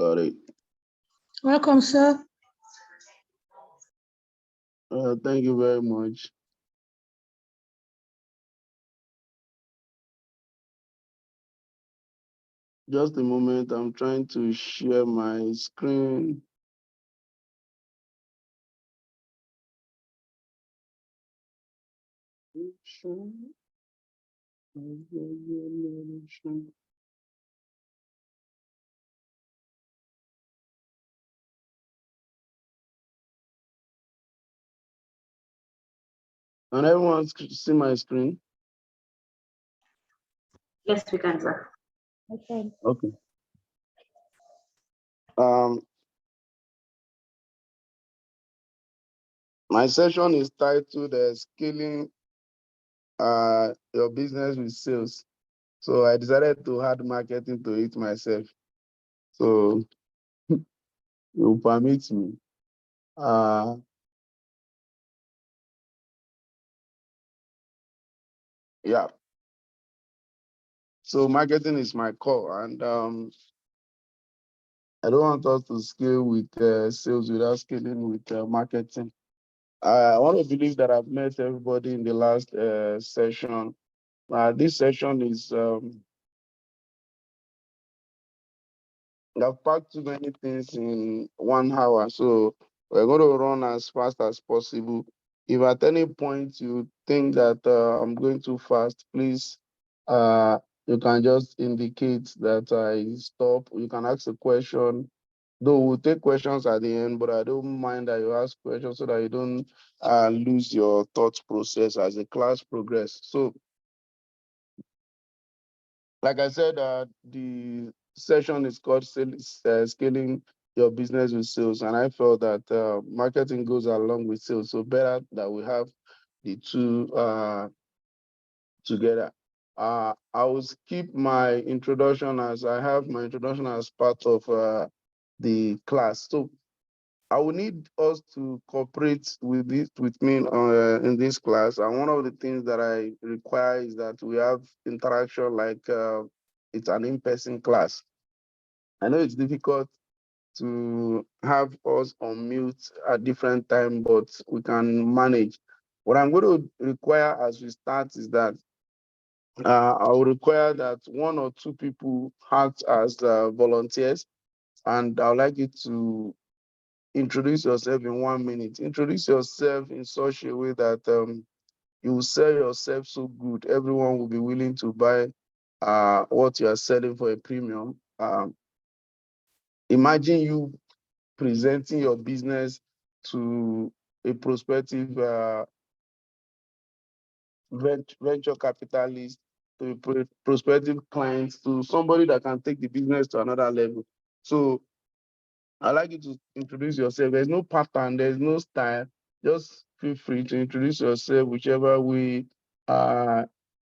Got it. Welcome, sir. Thank you very much. Just a moment, I'm trying to share my screen. Can everyone see my screen? Yes, we can, sir. Okay. Okay. My session is titled Scaling Your Business with Sales. So I decided to add marketing to it myself. So you permit me. Yeah. So marketing is my core, and I don't want us to scale with sales without scaling with marketing. I want to believe that I've met everybody in the last session. This session is I've packed too many things in 1 hour, so we're going to run as fast as possible. If at any point you think that I'm going too fast, please, you can just indicate that I stop. You can ask a question. Though we'll take questions at the end, but I don't mind that you ask questions so that you don't lose your thought process as the class progresses. So, like I said, the session is called Scaling Your Business with Sales, and I felt that marketing goes along with sales, so better that we have the two together. I will skip my introduction as I have my introduction as part of the class. So I will need us to cooperate with me in this class. And one of the things that I require is that we have interaction like it's an in-person class. I know it's difficult to have us on mute at different time, but we can manage. What I'm going to require as we start is that I will require that 1 or 2 people act as volunteers, and I would like you to introduce yourself in 1 minute. Introduce yourself in such a way that you will sell yourself so good, everyone will be willing to buy what you are selling for a premium. Imagine you presenting your business to a prospective venture capitalist, to a prospective client, to somebody that can take the business to another level. So I'd like you to introduce yourself. There's no pattern, there's no style. Just feel free to introduce yourself whichever way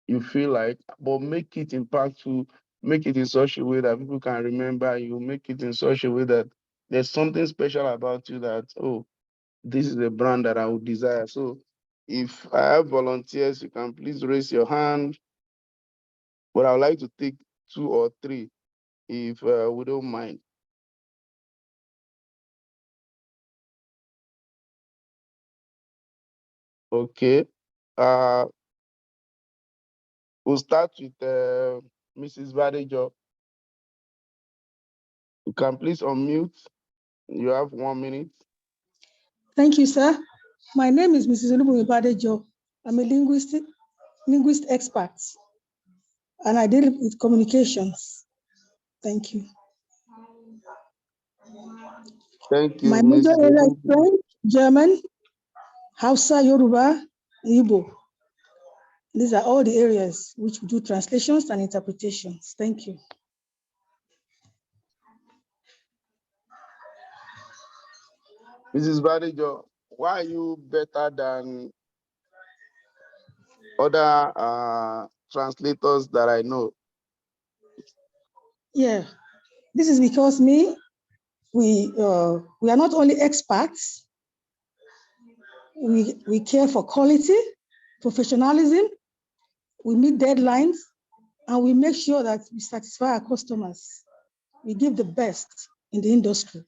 you feel like, but make it impactful, make it in such a way that people can remember you, make it in such a way that there's something special about you that, oh, this is a brand that I would desire. So if I have volunteers, you can please raise your hand, but I would like to take 2 or 3 if we don't mind. Okay. We'll start with Mrs. Badejo. You can please unmute. You have 1 minute. Thank you, sir. My name is Mrs. Olubunmi Badejo. I'm a linguist expert, and I deal with communications. Thank you. Thank you, My major Mrs. area is French, German, Hausa, Yoruba, Igbo. These are all the areas which we do translations and interpretations. Thank you. Mrs. Badejo, why are you better than other translators that I know? Yeah, this is because we are not only experts, we care for quality, professionalism, we meet deadlines, and we make sure that we satisfy our customers. We give the best in the industry.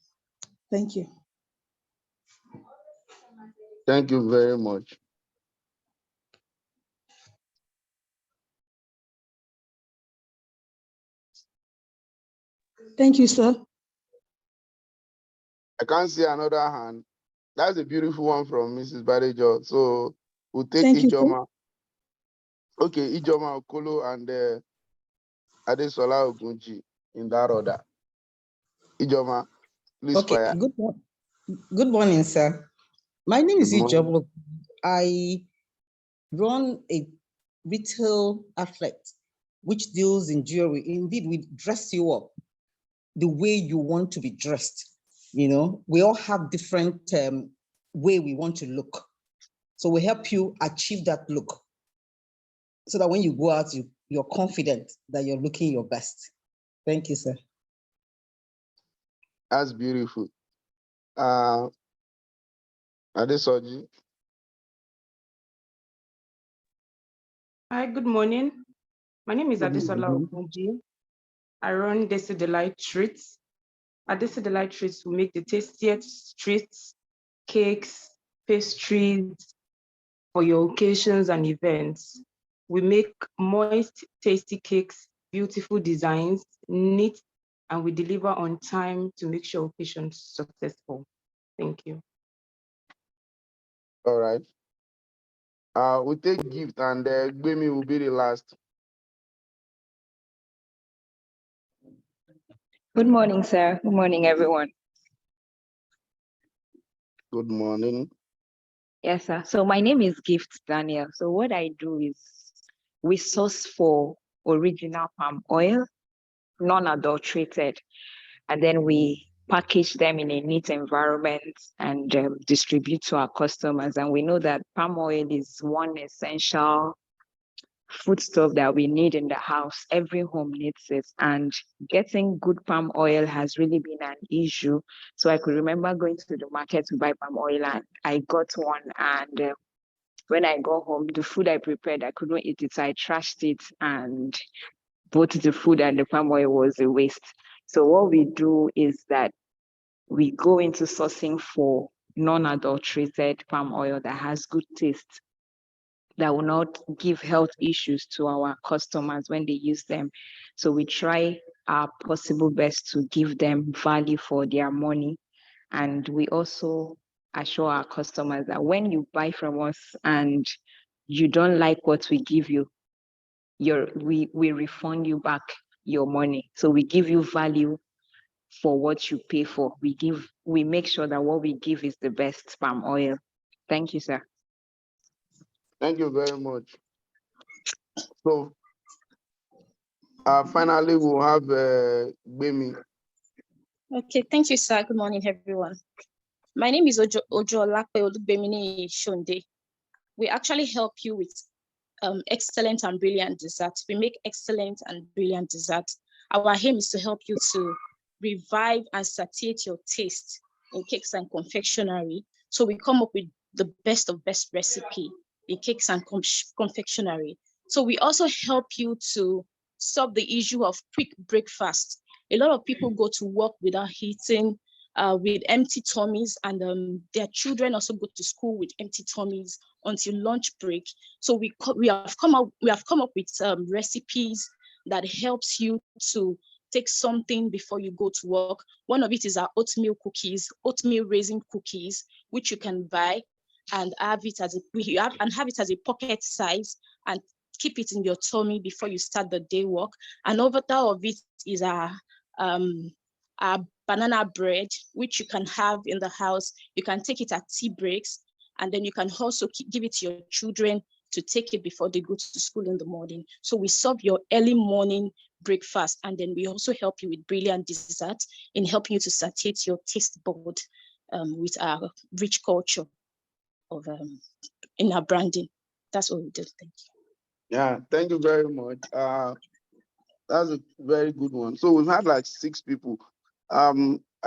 Thank you. Thank you very much. Thank you, sir. I can't see another hand. That's a beautiful one from Mrs. Badejo. So we'll take Thank you, sir. Ijoma. Okay, Ijoma Okolo and Adesola Ogunji in that order. Ijoma, please Okay, fire. good morning, sir. My name is Good morning. Ijoma. I run a retail outlet which deals in jewelry. Indeed, we dress you up the way you want to be dressed. You know, we all have different way we want to look. So we help you achieve that look so that when you go out, you're confident that you're looking your best. Thank you, sir. That's beautiful. Adesoji. Hi, good morning. My name is Good Adesola morning. Ogunji. I run Desi Delight Treats. At Desi Delight Treats, we make the tastiest treats, cakes, pastries for your occasions and events. We make moist, tasty cakes, beautiful designs, neat, and we deliver on time to make sure occasions successful. Thank you. All right. We'll take gift and Gbemi will be the last. Good morning, sir. Good morning, everyone. Good morning. Yes, sir. So my name is Gift Daniel. So what I do is we source for original palm oil, non-adulterated, and then we package them in a neat environment and distribute to our customers. And we know that palm oil is one essential foodstuff that we need in the house. Every home needs it, and getting good palm oil has really been an issue. So I could remember going to the market to buy palm oil, and I got one, and when I got home, the food I prepared, I couldn't eat it, so I trashed it, and both the food and the palm oil was a waste. So what we do is that we go into sourcing for non-adulterated palm oil that has good taste, that will not give health issues to our customers when they use them. So we try our possible best to give them value for their money. And we also assure our customers that when you buy from us and you don't like what we give you, we refund you back your money. So we give you value for what you pay for. We make sure that what we give is the best palm oil. Thank you, sir. Thank you very much. So finally, we'll have Gbemi. Okay, thank you, sir. Good morning, everyone. My name is Ojo Lakpe Olugbemini Shonde. We actually help you with excellent and brilliant desserts. We make excellent and brilliant desserts. Our aim is to help you to revive and satiate your taste in cakes and confectionery. So we come up with the best of best recipe in cakes and confectionery. So we also help you to solve the issue of quick breakfast. A lot of people go to work without eating, with empty tummies, and their children also go to school with empty tummies until lunch break. So we have come up with recipes that helps you to take something before you go to work. One of it is our oatmeal raisin cookies, which you can buy and have it as a pocket size and keep it in your tummy before you start the day work. And over top of it is our banana bread, which you can have in the house. You can take it at tea breaks, and then you can also give it to your children to take it before they go to school in the morning. So we serve your early morning breakfast, and then we also help you with brilliant desserts in helping you to satiate your taste bud with our rich culture of in our branding. That's what we do. Thank you. Yeah, thank you very much. That's a very good one. So we've had like 6 people. I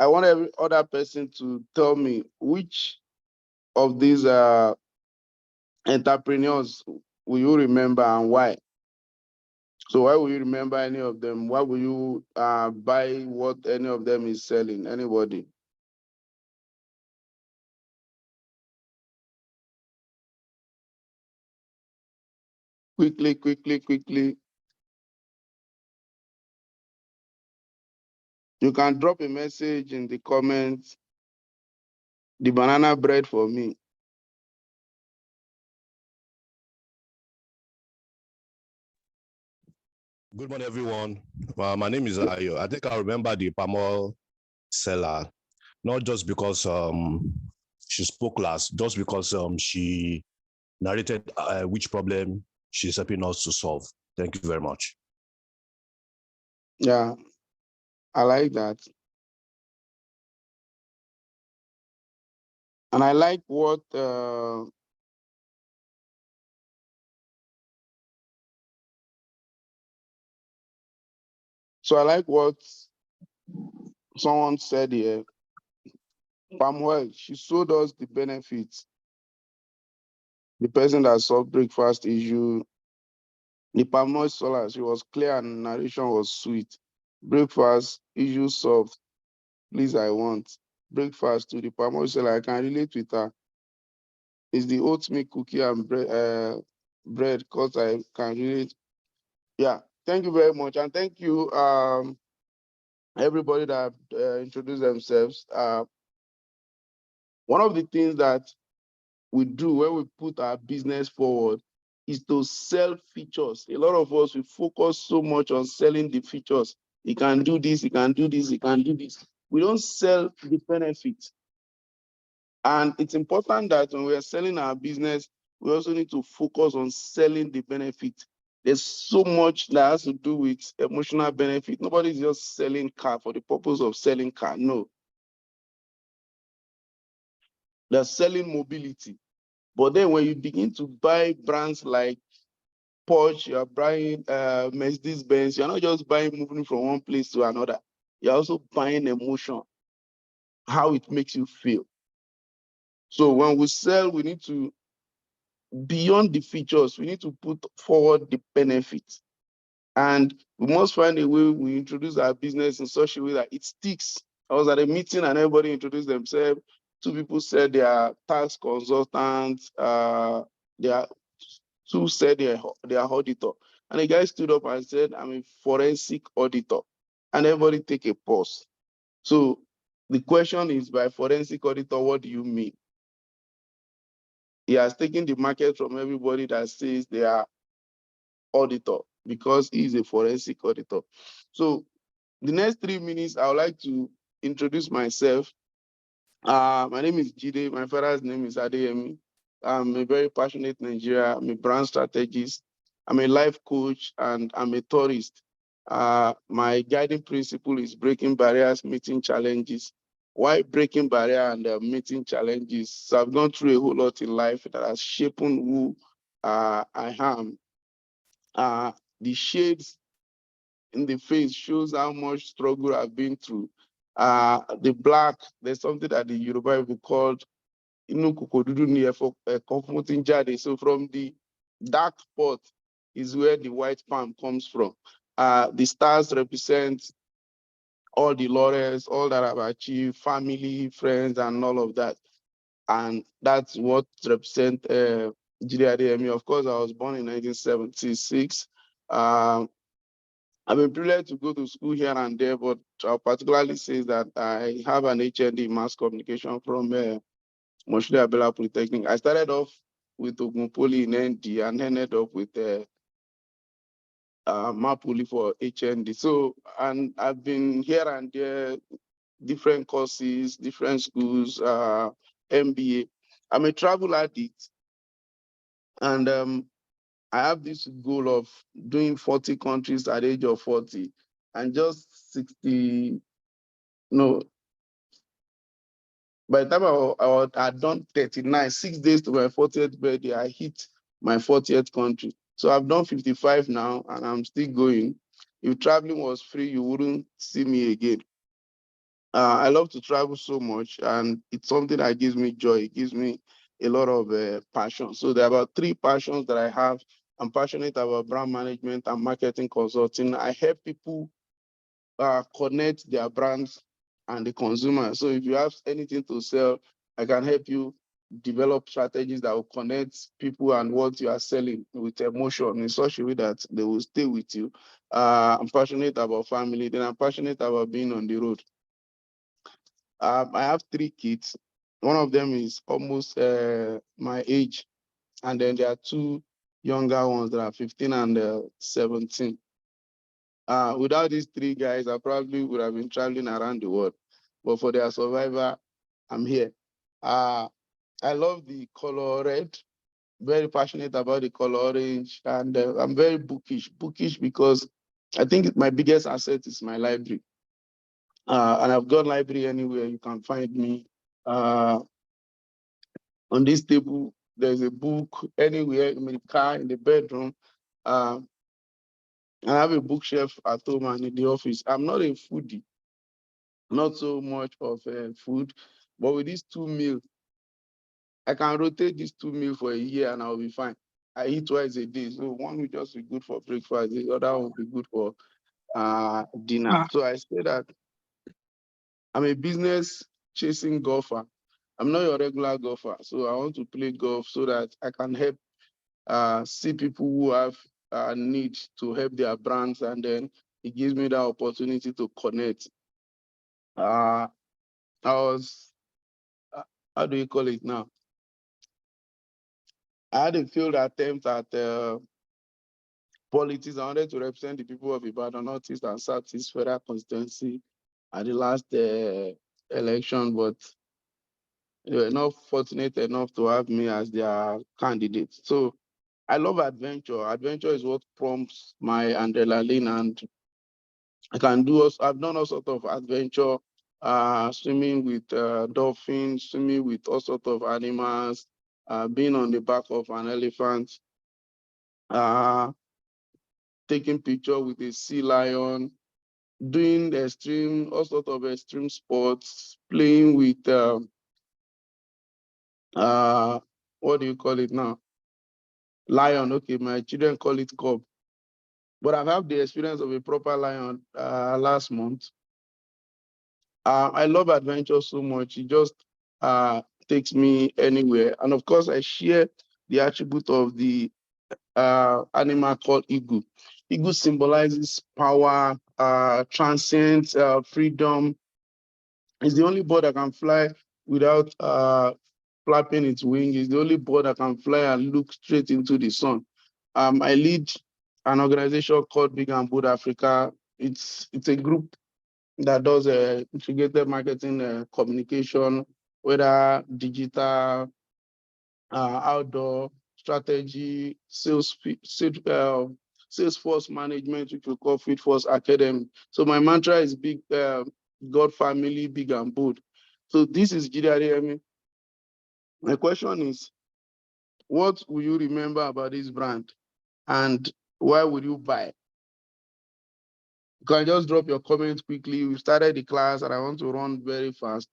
want every other person to tell me which of these entrepreneurs will you remember and why? So why will you remember any of them? Why will you buy what any of them is selling? Anybody? Quickly, quickly, quickly. You can drop a message in the comments. The banana bread for me. Good morning, everyone. My name is Ayo. I think I remember the palm oil seller, not just because she spoke last, just because she narrated which problem she's helping us to solve. Thank you very much. Yeah, I like that. And I like what so I like what someone said here. Palm oil, she showed us the benefits. The person that solved breakfast issue, the palm oil seller, she was clear and narration was sweet. Breakfast issue solved. Please, I want. Breakfast to the palm oil seller, I can relate with her. It's the oatmeal cookie and bread because I can relate. Yeah, thank you very much. And thank you, everybody that introduced themselves. One of the things that we do when we put our business forward is to sell features. A lot of us, we focus so much on selling the features. You can do this, you can do this, you can do this. We don't sell the benefits. And it's important that when we are selling our business, we also need to focus on selling the benefit. There's so much that has to do with emotional benefit. Nobody's just selling car for the purpose of selling car. No. They're selling mobility. But then when you begin to buy brands like Porsche, you're buying Mercedes-Benz, you're not just buying moving from one place to another. You're also buying emotion, how it makes you feel. So when we sell, we need to, beyond the features, we need to put forward the benefits. And we must find a way we introduce our business in such a way that it sticks. I was at a meeting and everybody introduced themselves. Two people said they are tax consultants, they are two said they are auditor. And the guy stood up and said, I'm a forensic auditor. And everybody take a pause. So the question is, by forensic auditor, what do you mean? He has taken the market from everybody that says they are auditor because he is a forensic auditor. So the next 3 minutes, I would like to introduce myself. My name is Jide. My father's name is Adeyemi. I'm a very passionate Nigerian. I'm a brand strategist. I'm a life coach, and I'm a tourist. My guiding principle is breaking barriers, meeting challenges. Why breaking barrier and meeting challenges? So I've gone through a whole lot in life that has shaped who I am. The shades in the face shows how much struggle I've been through. The black, there's something that the Yoruba people called Inu Kokodudu ni Efo Konfutin Jade. So from the dark spot is where the white palm comes from. The stars represent all the laurels, all that I've achieved, family, friends, and all of that. And that's what represents Jide Adeyemi. Of course, I was born in 1976. I've been privileged to go to school here and there, but I'll particularly say that I have an HND in mass communication from Moshle Abela Polytechnic. I started off with Ogun Poly in ND and ended up with Mapoli for HND. So, and I've been here and there, different courses, different schools, MBA. I'm a travel addict, and I have this goal of doing 40 countries at the age of 40, and just 60. No, by the time I'd done 39, 6 days to my 40th birthday, I hit my 40th country. So I've done 55 now, and I'm still going. If traveling was free, you wouldn't see me again. I love to travel so much, and it's something that gives me joy. It gives me a lot of passion. So there are about 3 passions that I have. I'm passionate about brand management and marketing consulting. I help people connect their brands and the consumer. So if you have anything to sell, I can help you develop strategies that will connect people and what you are selling with emotion in such a way that they will stay with you. I'm passionate about family, then I'm passionate about being on the road. I have 3 kids. One of them is almost my age, and then there are 2 younger ones that are 15 and 17. Without these 3 guys, I probably would have been traveling around the world. But for their survival, I'm here. I love the color red, very passionate about the color orange, and I'm very bookish. Bookish because I think my biggest asset is my library. And I've got library anywhere you can find me. On this table, there's a book anywhere in the car, in the bedroom. Uh, I have a bookshelf at home and in the office. I'm not a foodie, not so much of food, but with these 2 meals, I can rotate these 2 meals for a year and I'll be fine. I eat twice a day, so one will just be good for breakfast, the other one will be good for dinner. So I say that I'm a business chasing golfer. I'm not your regular golfer, so I want to play golf so that I can help see people who have need to help their brands, and then it gives me that opportunity to connect. I was, how do you call it now? I had a failed attempt at politics. I wanted to represent the people of Ibadan, Northeast and Southeast Federal Constituency at the last election, but they were not fortunate enough to have me as their candidate. So I love adventure. Adventure is what prompts my adrenaline, and I can do. I've done all sorts of adventure, swimming with dolphins, swimming with all sorts of animals, being on the back of an elephant, uh, taking picture with a sea lion, doing all sorts of extreme sports, playing with what do you call it now? Lion. Okay, my children call it cub. But I've had the experience of a proper lion last month. I love adventure so much. It just takes me anywhere. And of course, I share the attribute of the animal called eagle. Eagle symbolizes power, transcends, freedom. It's the only bird that can fly without flapping its wing. It's the only bird that can fly and look straight into the sun. I lead an organization called Big and Bold Africa. It's a group that does integrated marketing communication, whether digital, outdoor strategy, sales force management, which we call Fit Force Academy. So my mantra is big, God family, big and bold. So this is Jide Adeyemi. My question is, what will you remember about this brand, and why would you buy? You can just drop your comments quickly. We started the class and I want to run very fast.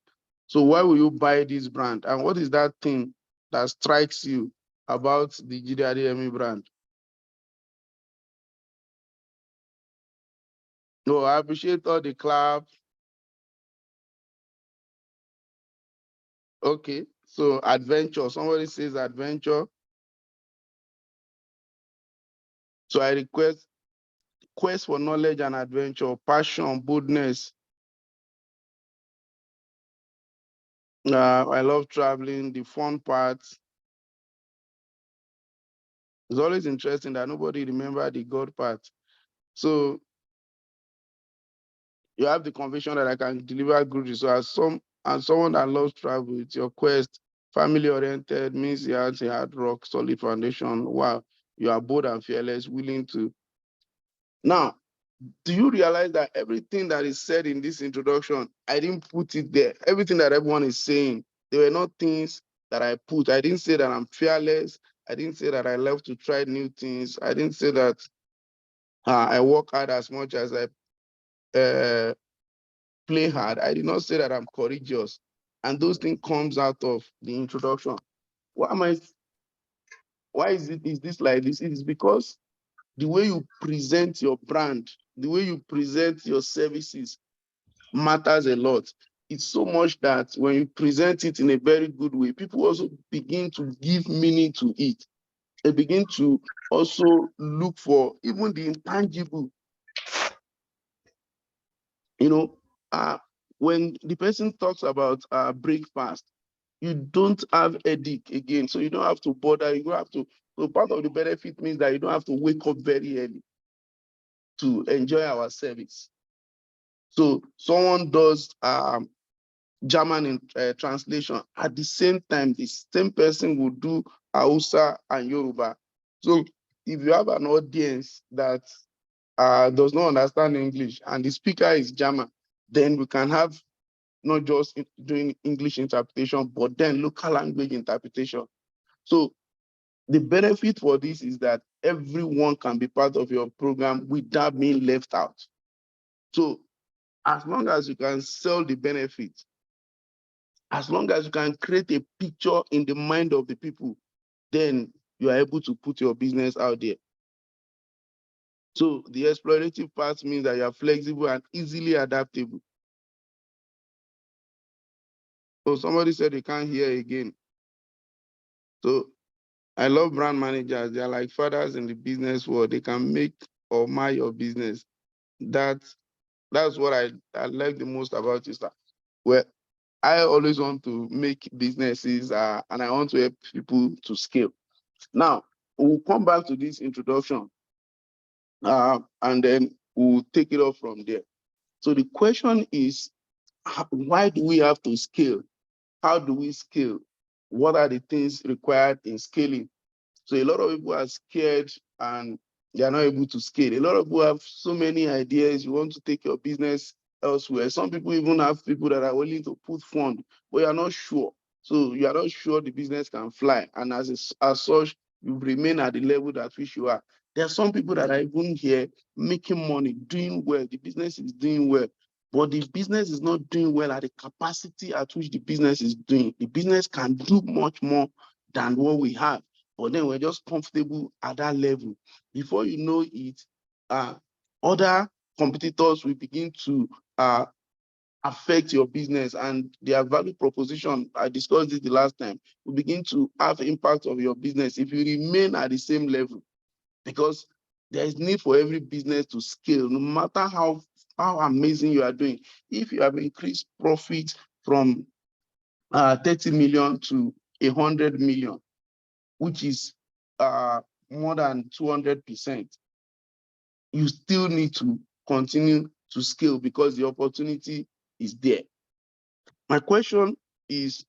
So why will you buy this brand? And what is that thing that strikes you about the Jide Adeyemi brand? No, I appreciate all the clap. Okay, so adventure. Somebody says adventure. So I request quest for knowledge and adventure, passion, boldness. I love traveling, the fun part. It's always interesting that nobody remember the God part. So you have the conviction that I can deliver good results. As someone that loves travel, it's your quest, family oriented, means you have a hard rock, solid foundation. Wow, you are bold and fearless, willing to. Now, do you realize that everything that is said in this introduction, I didn't put it there. Everything that everyone is saying, they were not things that I put. I didn't say that I'm fearless. I didn't say that I love to try new things. I didn't say that I work hard as much as I play hard. I did not say that I'm courageous. And those things comes out of the introduction. What am I? Why is this like this? It is because the way you present your brand, the way you present your services matters a lot. It's so much that when you present it in a very good way, people also begin to give meaning to it. They begin to also look for even the intangible. You know, when the person talks about breakfast, you don't have headache again. So you don't have to bother. You don't have to. So part of the benefit means that you don't have to wake up very early to enjoy our service. So someone does German in translation. At the same time, the same person will do Hausa and Yoruba. So if you have an audience that does not understand English and the speaker is German, then we can have not just doing English interpretation, but then local language interpretation. So the benefit for this is that everyone can be part of your program without being left out. So as long as you can sell the benefit, as long as you can create a picture in the mind of the people, then you are able to put your business out there. So the explorative part means that you are flexible and easily adaptable. So somebody said they can't hear again. So I love brand managers. They are like fathers in the business world. They can make or mar your business. That's what I like the most about you, sir. Well, I always want to make businesses and I want to help people to scale. Now, we'll come back to this introduction and then we'll take it off from there. So the question is, why do we have to scale? How do we scale? What are the things required in scaling? So a lot of people are scared and they are not able to scale. A lot of people have so many ideas. You want to take your business elsewhere. Some people even have people that are willing to put fund, but you are not sure. So you are not sure the business can fly. And as such, you remain at the level at which you are. There are some people that are even here making money, doing well. The business is doing well, but the business is not doing well at the capacity at which the business is doing. The business can do much more than what we have. But then we're just comfortable at that level. Before you know it, other competitors will begin to affect your business and their value proposition. I discussed this the last time. Will begin to have impact on your business if you remain at the same level, because there is need for every business to scale, no matter how amazing you are doing. If you have increased profit from 30 million to 100 million, which is more than 200%, you still need to continue to scale because the opportunity is there. My question is,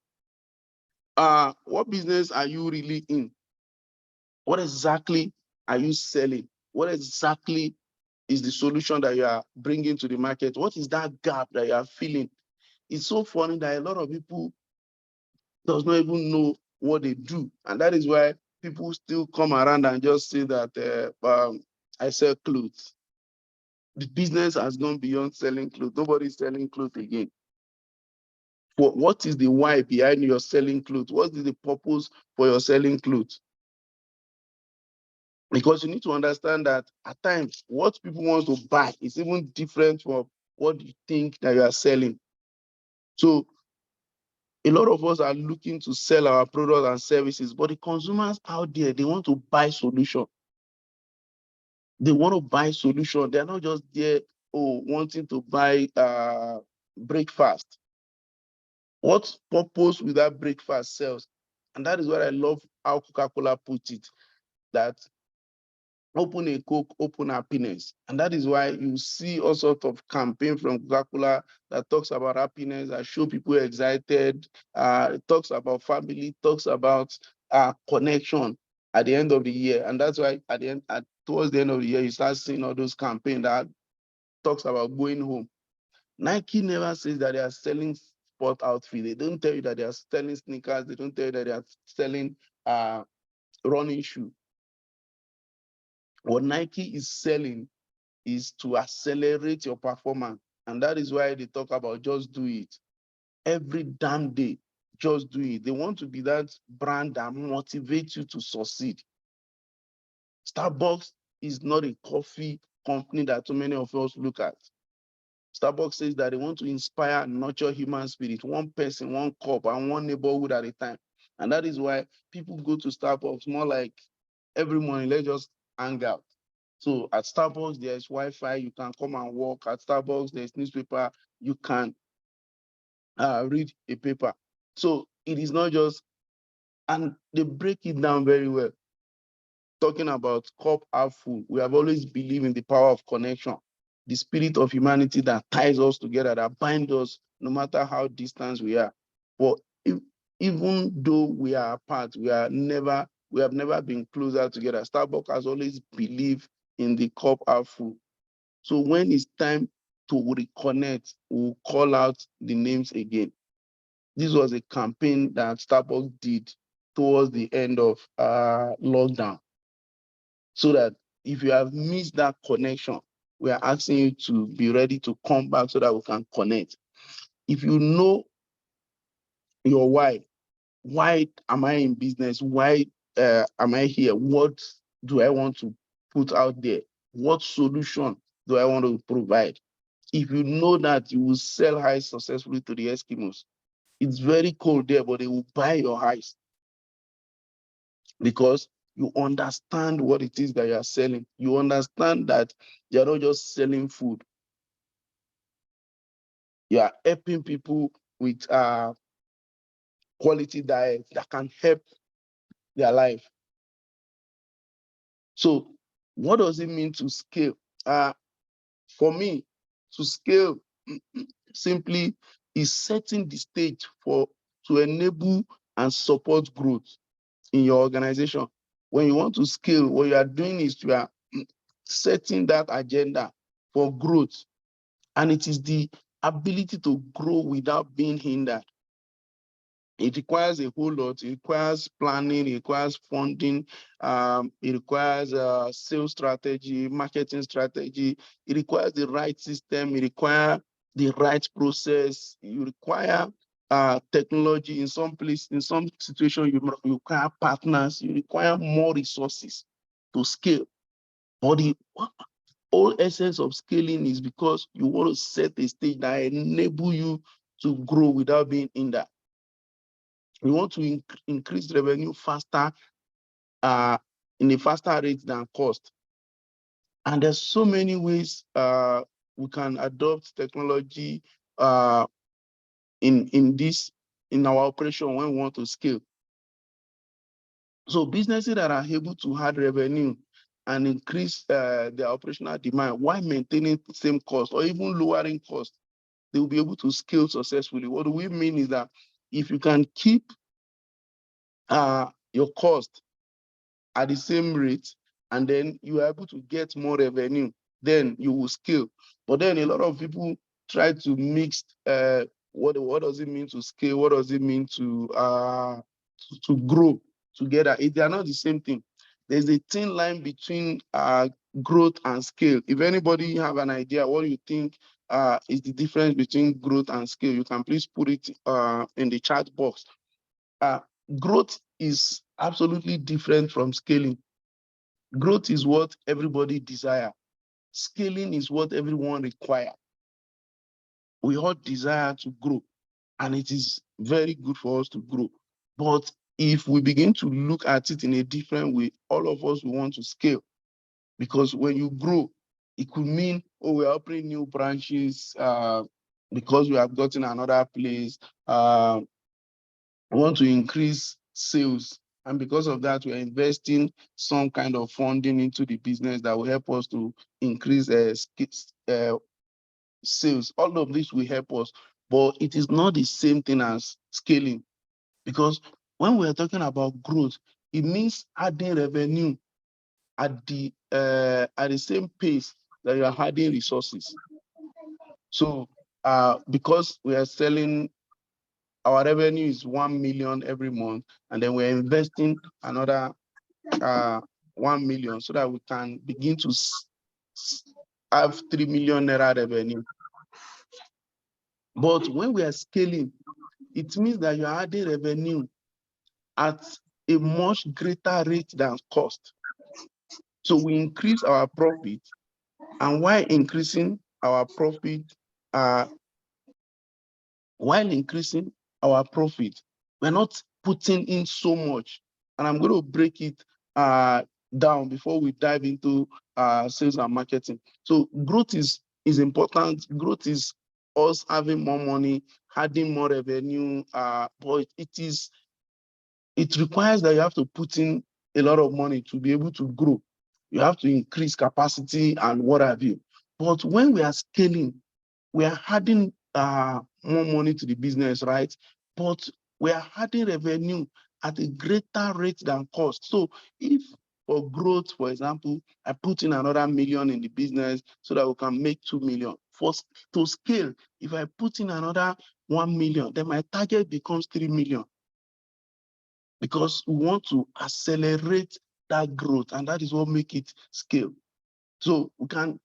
what business are you really in? What exactly are you selling? What exactly is the solution that you are bringing to the market? What is that gap that you are feeling? It's so funny that a lot of people does not even know what they do. And that is why people still come around and just say that I sell clothes. The business has gone beyond selling clothes. Nobody's selling clothes again. What is the why behind your selling clothes? What is the purpose for your selling clothes? Because you need to understand that at times, what people want to buy is even different from what you think that you are selling. So a lot of us are looking to sell our products and services, but the consumers out there, they want to buy solution. They want to buy solution. They're not just there, wanting to buy breakfast. What purpose will that breakfast sells? And that is what I love how Coca-Cola put it, that open a Coke, open happiness. And that is why you see all sorts of campaign from Coca-Cola that talks about happiness, that show people excited, it talks about family, talks about connection at the end of the year. And that's why towards the end of the year, you start seeing all those campaigns that talks about going home. Nike never says that they are selling sport outfit. They don't tell you that they are selling sneakers. They don't tell you that they are selling running shoe. What Nike is selling is to accelerate your performance. And that is why they talk about just do it. Every damn day, just do it. They want to be that brand that motivates you to succeed. Starbucks is not a coffee company that so many of us look at. Starbucks says that they want to inspire and nurture human spirit, one person, one cup, and one neighborhood at a time. And that is why people go to Starbucks more like every morning, let's just hang out. So at Starbucks, there's Wi-Fi, you can come and walk. At Starbucks, there's newspaper, you can read a paper. So it is not just, and they break it down very well. Talking about cup half full, we have always believed in the power of connection, the spirit of humanity that ties us together, that binds us no matter how distant we are. But even though we are apart, we have never been closer together. Starbucks has always believed in the cup half full. So when it's time to reconnect, we'll call out the names again. This was a campaign that Starbucks did towards the end of lockdown. So that if you have missed that connection, we are asking you to be ready to come back so that we can connect. If you know your why am I in business? Why am I here? What do I want to put out there? What solution do I want to provide? If you know that, you will sell highs successfully to the Eskimos. It's very cold there, but they will buy your highs because you understand what it is that you are selling. You understand that you're not just selling food. You are helping people with quality diet that can help their life. So what does it mean to scale? For me, to scale simply is setting the stage to enable and support growth in your organization. When you want to scale, what you are doing is you are setting that agenda for growth. And it is the ability to grow without being hindered. It requires a whole lot. It requires planning, it requires funding, it requires sales strategy, marketing strategy. It requires the right system, it requires the right process, you require technology. In some place, in some situation, you require partners, you require more resources to scale. But the whole essence of scaling is because you want to set a stage that enable you to grow without being hindered. We want to increase revenue faster, in a faster rate than cost. And there's so many ways we can adopt technology in our operation when we want to scale. So businesses that are able to add revenue and increase their operational demand while maintaining the same cost or even lowering cost, they will be able to scale successfully. What do we mean is that if you can keep your cost at the same rate and then you are able to get more revenue, then you will scale. But then a lot of people try to mix what does it mean to scale? What does it mean to grow together? They are not the same thing. There's a thin line between growth and scale. If anybody have an idea what you think is the difference between growth and scale, you can please put it in the chat box. Growth is absolutely different from scaling. Growth is what everybody desire. Scaling is what everyone require. We all desire to grow, and it is very good for us to grow. But if we begin to look at it in a different way, all of us will want to scale. Because when you grow, it could mean, oh, we're opening new branches because we have gotten another place. We want to increase sales. And because of that, we're investing some kind of funding into the business that will help us to increase sales. All of this will help us, but it is not the same thing as scaling. Because when we're talking about growth, it means adding revenue at the same pace that you are adding resources. So because we are selling, our revenue is 1 million every month, and then we're investing another 1 million so that we can begin to have 3 million naira revenue. But when we are scaling, it means that you are adding revenue at a much greater rate than cost. So we increase our profit, and while increasing our profit, we're not putting in so much. And I'm going to break it down before we dive into sales and marketing. So growth is important. Growth is us having more money, adding more revenue, but it requires that you have to put in a lot of money to be able to grow. You have to increase capacity and what have you. But when we are scaling, we are adding more money to the business, right? But we are adding revenue at a greater rate than cost. So if for growth, for example, I put in another million in the business so that we can make 2 million. To scale, if I put in another 1 million, then my target becomes 3 million, because we want to accelerate that growth, and that is what makes it scale. So we can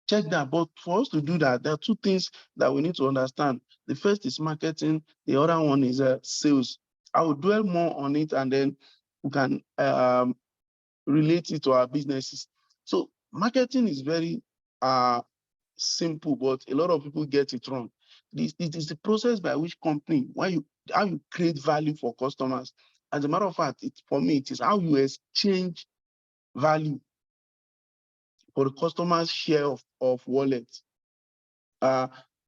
check that. But for us to do that, there are two things that we need to understand. The first is marketing. The other one is sales. I will dwell more on it, and then we can relate it to our businesses. So marketing is very simple, but a lot of people get it wrong. It is the process by which company, how you create value for customers. As a matter of fact, for me, it is how you exchange value for the customer's share of wallet.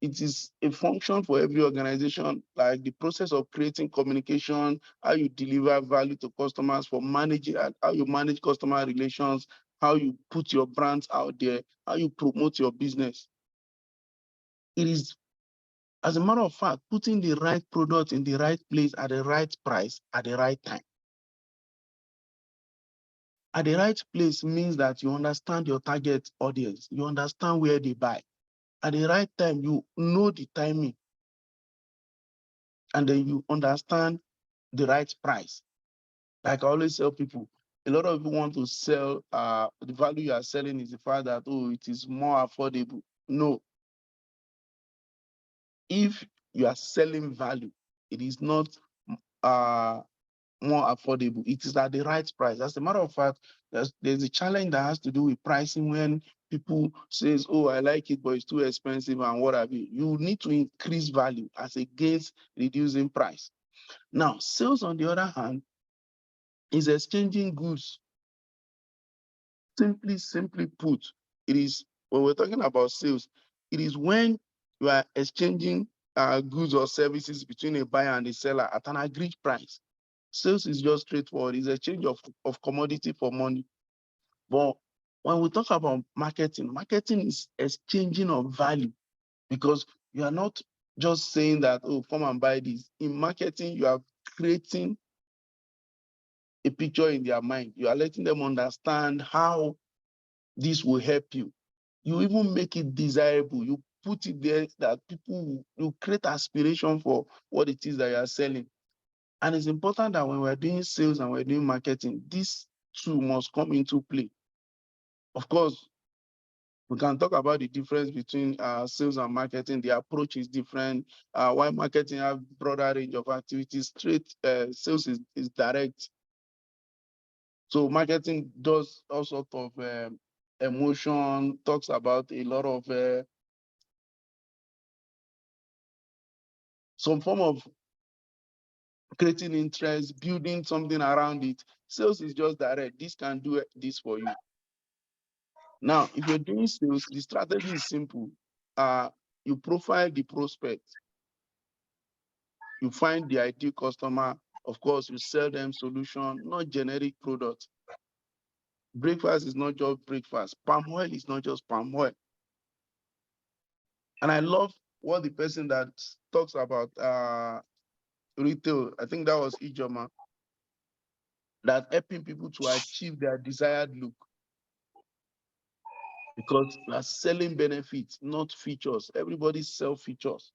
It is a function for every organization, like the process of creating communication, how you deliver value to customers, for managing, how you manage customer relations, how you put your brands out there, how you promote your business. It is, as a matter of fact, putting the right product in the right place at the right price at the right time. At the right place means that you understand your target audience, you understand where they buy. At the right time, you know the timing, and then you understand the right price. Like I always tell people, a lot of people want to sell, the value you are selling is the fact that, oh, it is more affordable. No. If you are selling value, it is not more affordable. It is at the right price. As a matter of fact, there's a challenge that has to do with pricing. When people says, oh, I like it, but it's too expensive and what have you. You need to increase value as against reducing price. Now, sales, on the other hand, is exchanging goods. Simply put, it is, when we're talking about sales, it is when you are exchanging goods or services between a buyer and a seller at an agreed price. Sales is just straightforward. It's a exchange of commodity for money. But when we talk about marketing, marketing is exchanging of value, because you are not just saying that, oh, come and buy this. In marketing, you are creating a picture in their mind. You are letting them understand how this will help you. You even make it desirable. You put it there that people, you create aspiration for what it is that you are selling. And it's important that when we're doing sales and we're doing marketing, these two must come into play. Of course, we can talk about the difference between sales and marketing. The approach is different. While marketing have broader range of activities, sales is direct. So marketing does all sorts of emotion, talks about a lot of some form of creating interest, building something around it. Sales is just direct. This can do this for you. Now, if you're doing sales, the strategy is simple. You profile the prospect. You find the ideal customer. Of course, you sell them solution, not generic product. Breakfast is not just breakfast. Palm oil is not just palm oil. And I love what the person that talks about retail, I think that was Ijoma, that helping people to achieve their desired look. Because we are selling benefits, not features. Everybody sells features,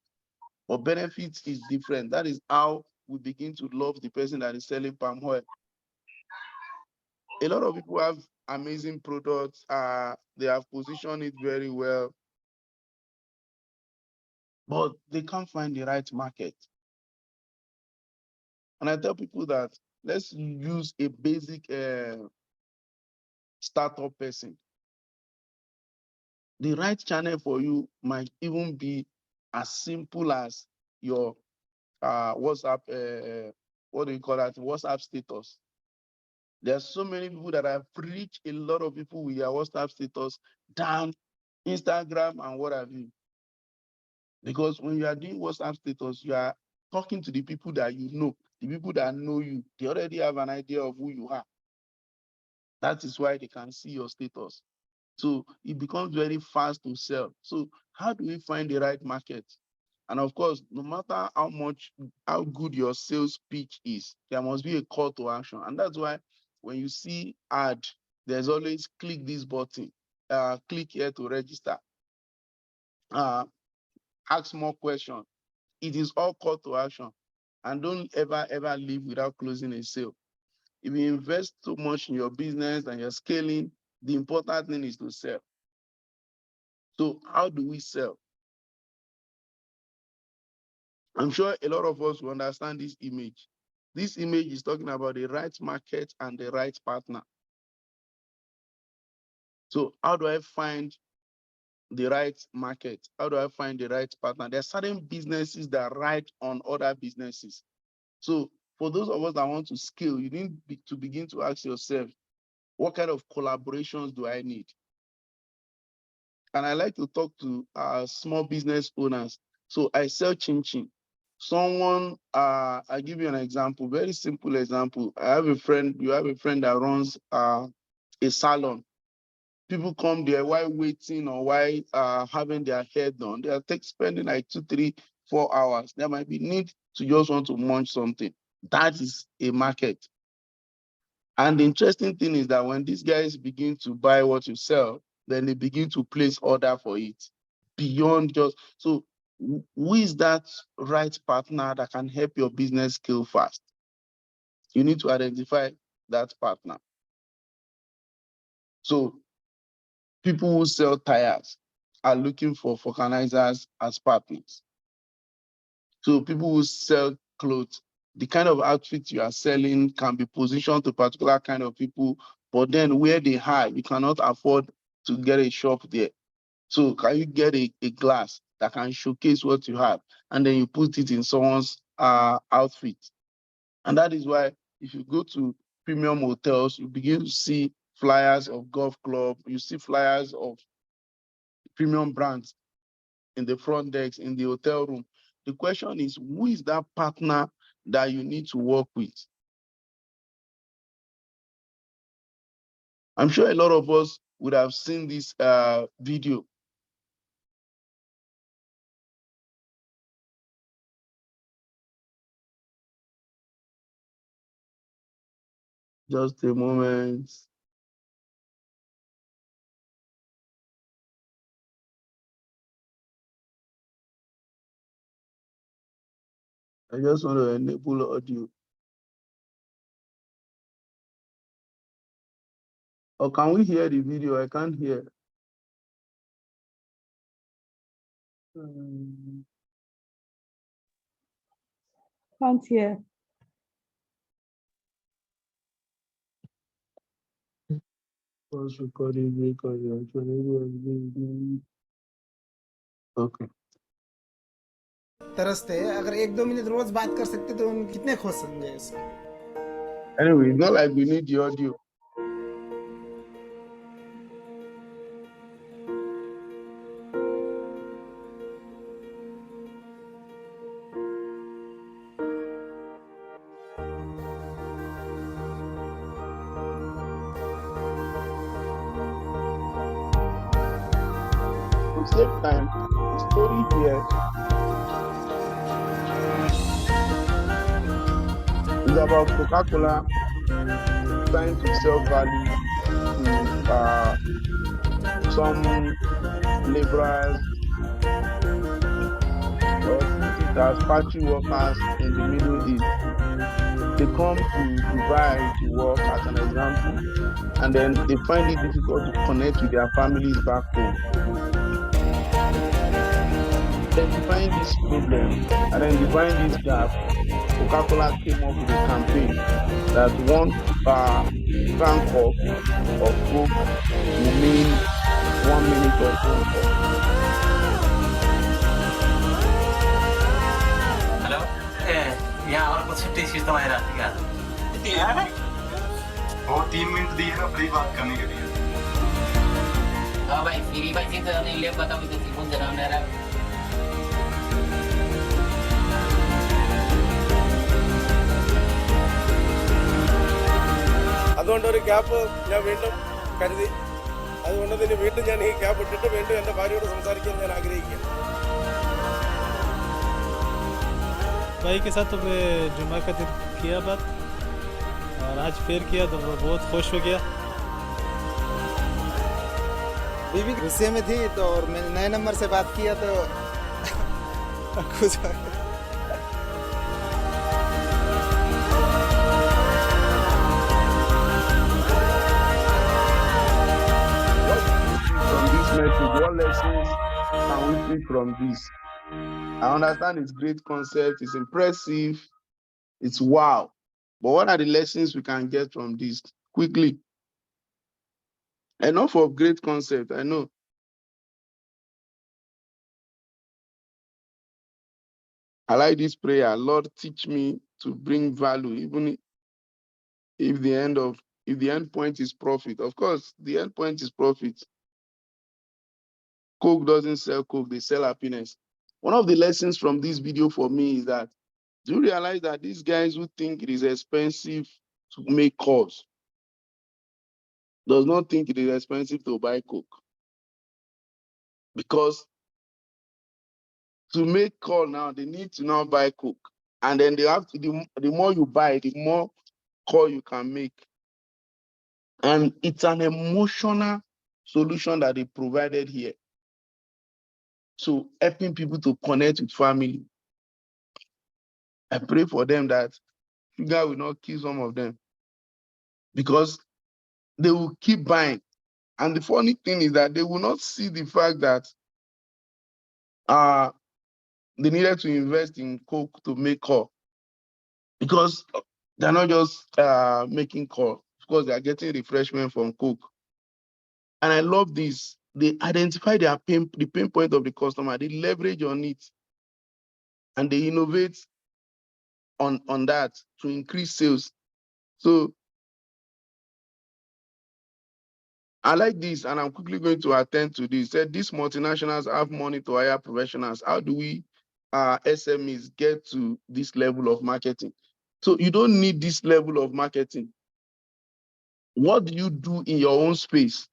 but benefits is different. That is how we begin to love the person that is selling palm oil. A lot of people have amazing products. They have positioned it very well, but they can't find the right market. And I tell people that let's use a basic startup person. The right channel for you might even be as simple as your WhatsApp, what do you call that? WhatsApp status. There are so many people that have reached a lot of people with their WhatsApp status than Instagram and what have you. Because when you are doing WhatsApp status, you are talking to the people that you know, the people that know you. They already have an idea of who you are. That is why they can see your status. So it becomes very fast to sell. So how do we find the right market? And of course, no matter how good your sales pitch is, there must be a call to action. And that's why when you see ad, there's always click this button, click here to register, ask more questions. It is all call to action. And don't ever leave without closing a sale. If you invest too much in your business and you're scaling, the important thing is to sell. So how do we sell? I'm sure a lot of us will understand this image. This image is talking about the right market and the right partner. So how do I find the right market? How do I find the right partner? There are certain businesses that ride on other businesses. So for those of us that want to scale, you need to begin to ask yourself, what kind of collaborations do I need? And I like to talk to small business owners. So I sell chin-chin. Someone, I give you an example, very simple example. I have a friend, you have a friend that runs a salon. People come there while waiting or while having their hair done. They are spending like 2, 3, 4 hours. There might be need to just want to munch something. That is a market. And the interesting thing is that when these guys begin to buy what you sell, then they begin to place order for it beyond just, so who is that right partner that can help your business scale fast? You need to identify that partner. So people who sell tires are looking for vulcanizers as partners. So people who sell clothes, the kind of outfit you are selling can be positioned to particular kind of people, but then where they are, you cannot afford to get a shop there. So can you get a glass that can showcase what you have, and then you put it in someone's outfit? And that is why if you go to premium hotels, you begin to see flyers of golf club, you see flyers of premium brands in the front desk, in the hotel room. The question is, who is that partner that you need to work with? I'm sure a lot of us would have seen this video. Just a moment. I just want to enable audio. Or can we hear the video? I can't hear. Can't hear. Pause recording because okay. तरसते अगर 1-2 minute रोज बात कर सकते तो हम कितने खुश होंगे इसमें। Anyway, it's not like we need the audio. To save time, the story here is about Coca-Cola trying to sell value to some laborers, or put it as factory workers in the Middle East. They come to Dubai to work, as an example, and then they find it difficult to connect with their families back home. Identifying this problem, identifying this gap, Coca-Cola came up with a campaign that once can of Coke will mean 1 minute of phone call. Hello ए यहाँ और कुछ छुट्टी चीज तो मेरा ठीक है वो 3 मिनट दिए ना फ्री बात करने के लिए हाँ भाई फ्री भाई चीज नहीं ले पता भी किसी को जरा मेरा അതുകൊണ്ട് ഒരു ക്യാപ്പ് ഞാൻ വീണ്ടും കരുതി അതുകൊണ്ട് തന്നെ വീണ്ടും ഞാൻ ഈ ക്യാപ്പ് ഇട്ടിട്ട് വീണ്ടും എൻ്റെ ഭാര്യയോട് സംസാരിക്കാൻ ഞാൻ ആഗ്രഹിക്കുന്നു भाई के साथ तो मैं जुम्मा का दिन किया बात और आज फिर किया तो वो बहुत खुश हो गया बीवी गुस्से में थी तो और मैंने नए नंबर से बात किया तो कुछ From this message, what lessons can we take from this? I understand it's great concept, it's impressive, it's wow. But what are the lessons we can get from this? Quickly. Enough of great concept, I know. I like this prayer. Lord, teach me to bring value, even if the end point is profit. Of course, the end point is profit. Coke doesn't sell Coke, they sell happiness. One of the lessons from this video for me is that, do you realize that these guys who think it is expensive to make calls does not think it is expensive to buy Coke? Because to make call now, they need to now buy Coke. And then they have to, the more you buy, the more call you can make. And it's an emotional solution that they provided here. So helping people to connect with family. I pray for them that sugar will not kill some of them, because they will keep buying. And the funny thing is that they will not see the fact that they needed to invest in Coke to make call, because they're not just making call, because they are getting refreshment from Coke. And I love this. They identify the pain point of the customer, they leverage on it, and they innovate on that to increase sales. So I like this, and I'm quickly going to attend to this. Said these multinationals have money to hire professionals. How do we SMEs get to this level of marketing? So you don't need this level of marketing. What do you do in your own space?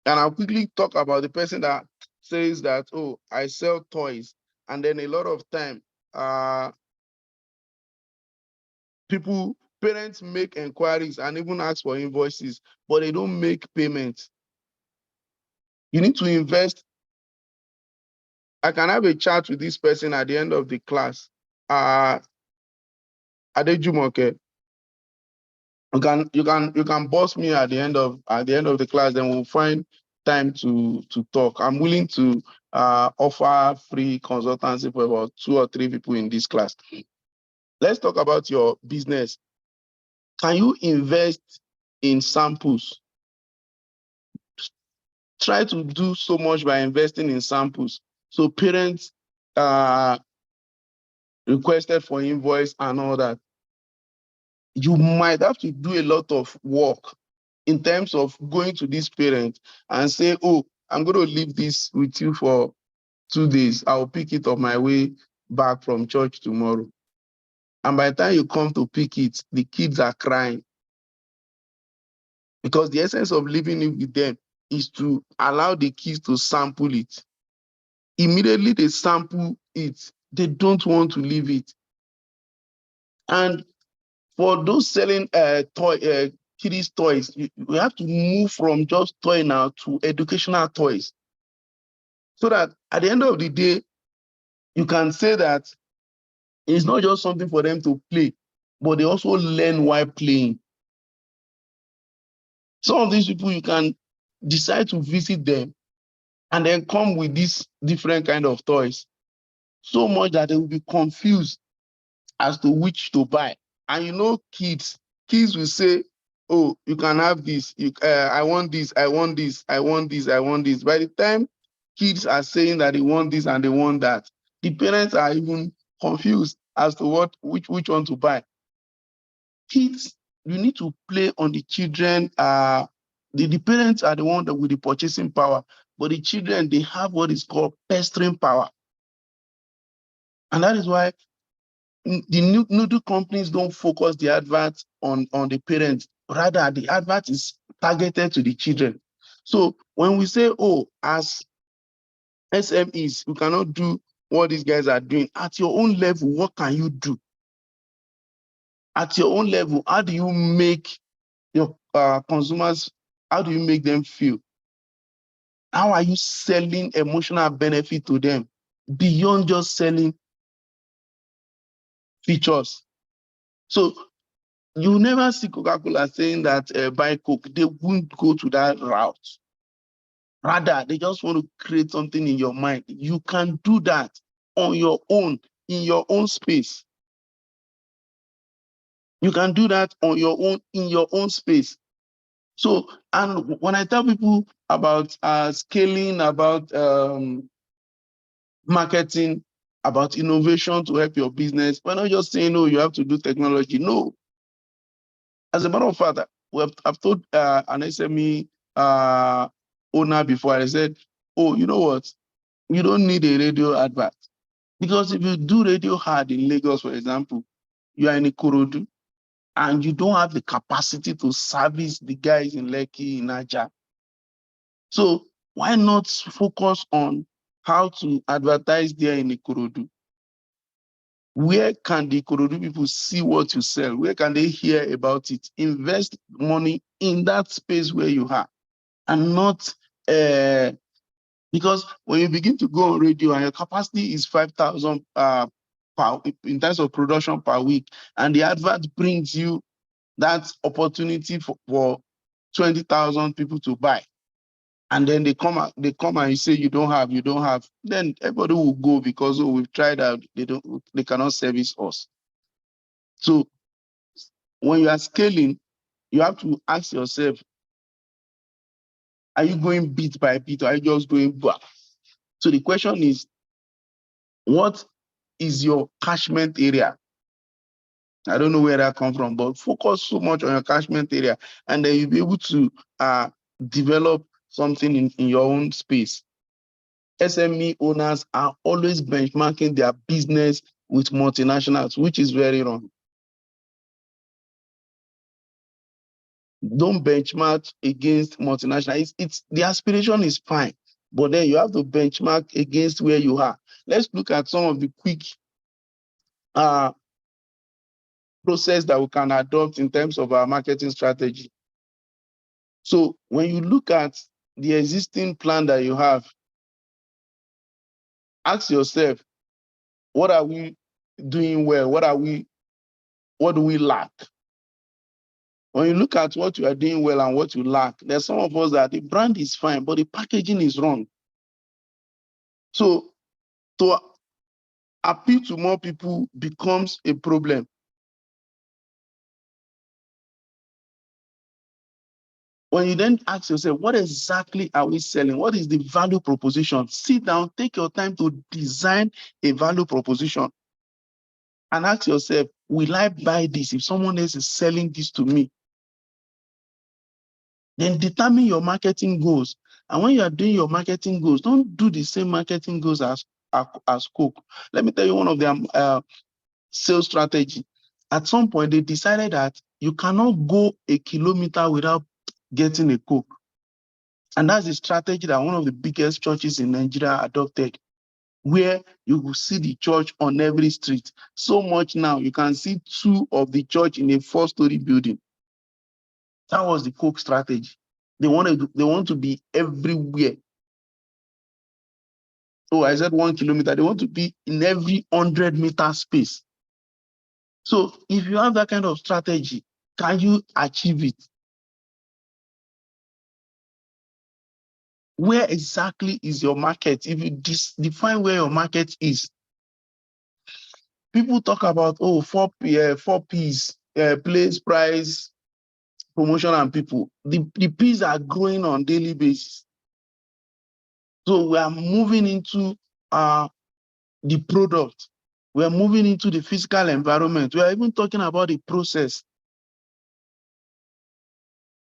And I'll quickly talk about the person that says that, oh, I sell toys. And then a lot of time, parents make inquiries and even ask for invoices, but they don't make payments. You need to invest. I can have a chat with this person at the end of the class. Adeyemi, you can boss me at the end of the class, then we'll find time to talk. I'm willing to offer free consultancy for about 2 or 3 people in this class. Let's talk about your business. Can you invest in samples? Try to do so much by investing in samples. So parents requested for invoice and all that. You might have to do a lot of work in terms of going to this parent and say, oh, I'm going to leave this with you for 2 days. I'll pick it on my way back from church tomorrow. And by the time you come to pick it, the kids are crying. Because the essence of living it with them is to allow the kids to sample it. Immediately they sample it, they don't want to leave it. And for those selling kiddies toys, we have to move from just toy now to educational toys. So that at the end of the day, you can say that it's not just something for them to play, but they also learn while playing. Some of these people, you can decide to visit them and then come with these different kind of toys, so much that they will be confused as to which to buy. And you know, kids will say, oh, you can have this. I want this. I want this. I want this. I want this. By the time kids are saying that they want this and they want that, the parents are even confused as to which one to buy. Kids, you need to play on the children. The parents are the one that with the purchasing power, but the children, they have what is called pestering power. And that is why the noodle companies don't focus the advert on the parents. Rather, the advert is targeted to the children. So when we say, oh, as SMEs, we cannot do what these guys are doing, at your own level, what can you do? At your own level, how do you make your consumers, how do you make them feel? How are you selling emotional benefit to them beyond just selling features? So you never see Coca-Cola saying that buy Coke. They won't go to that route. Rather, they just want to create something in your mind. You can do that on your own, in your own space. You can do that on your own, in your own space. So, and when I tell people about scaling, about marketing, about innovation to help your business, we're not just saying, oh, you have to do technology. No. As a matter of fact, I've told an SME owner before, I said, oh, you know what? You don't need a radio advert. Because if you do radio ad in Lagos, for example, you are in Ikorodu, and you don't have the capacity to service the guys in Lekki, in Aja. So why not focus on how to advertise there in Ikorodu? Where can the Ikorodu people see what you sell? Where can they hear about it? Invest money in that space where you are, and not because when you begin to go on radio and your capacity is 5,000 in terms of production per week, and the advert brings you that opportunity for 20,000 people to buy, and then they come and you say you don't have, then everybody will go because, oh, we've tried out, they cannot service us. So when you are scaling, you have to ask yourself, are you going bit by bit, or are you just going back? So the question is, what is your catchment area? I don't know where that comes from, but focus so much on your catchment area, and then you'll be able to develop something in your own space. SME owners are always benchmarking their business with multinationals, which is very wrong. Don't benchmark against multinationals. It's the aspiration is fine, but then you have to benchmark against where you are. Let's look at some of the quick process that we can adopt in terms of our marketing strategy. So when you look at the existing plan that you have, ask yourself, what are we doing well? What do we lack? When you look at what you are doing well and what you lack, there's some of us that the brand is fine, but the packaging is wrong. So to appeal to more people becomes a problem. When you then ask yourself, what exactly are we selling? What is the value proposition? Sit down, take your time to design a value proposition, and ask yourself, will I buy this if someone else is selling this to me? Then determine your marketing goals. And when you are doing your marketing goals, don't do the same marketing goals as Coke. Let me tell you one of their sales strategy. At some point, they decided that you cannot go a kilometer without getting a Coke. And that's the strategy that one of the biggest churches in Nigeria adopted, where you will see the church on every street. So much now, you can see 2 of the church in a 4-story building. That was the Coke strategy. They want to be everywhere. Oh, I said 1 kilometer. They want to be in every 100-meter space. So if you have that kind of strategy, can you achieve it? Where exactly is your market? If you define where your market is, people talk about, oh, 4 Ps, place, price, promotion and people. The P's are growing on daily basis. So we are moving into the product. We are moving into the physical environment. We are even talking about the process.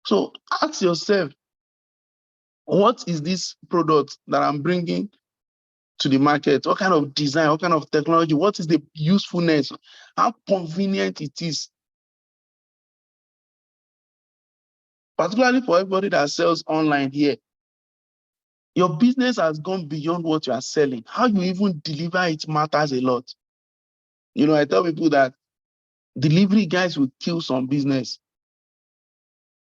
So ask yourself, what is this product that I'm bringing to the market? What kind of design, what kind of technology, what is the usefulness, how convenient it is? Particularly for everybody that sells online here. Your business has gone beyond what you are selling. How you even deliver it matters a lot. You know, I tell people that delivery guys will kill some business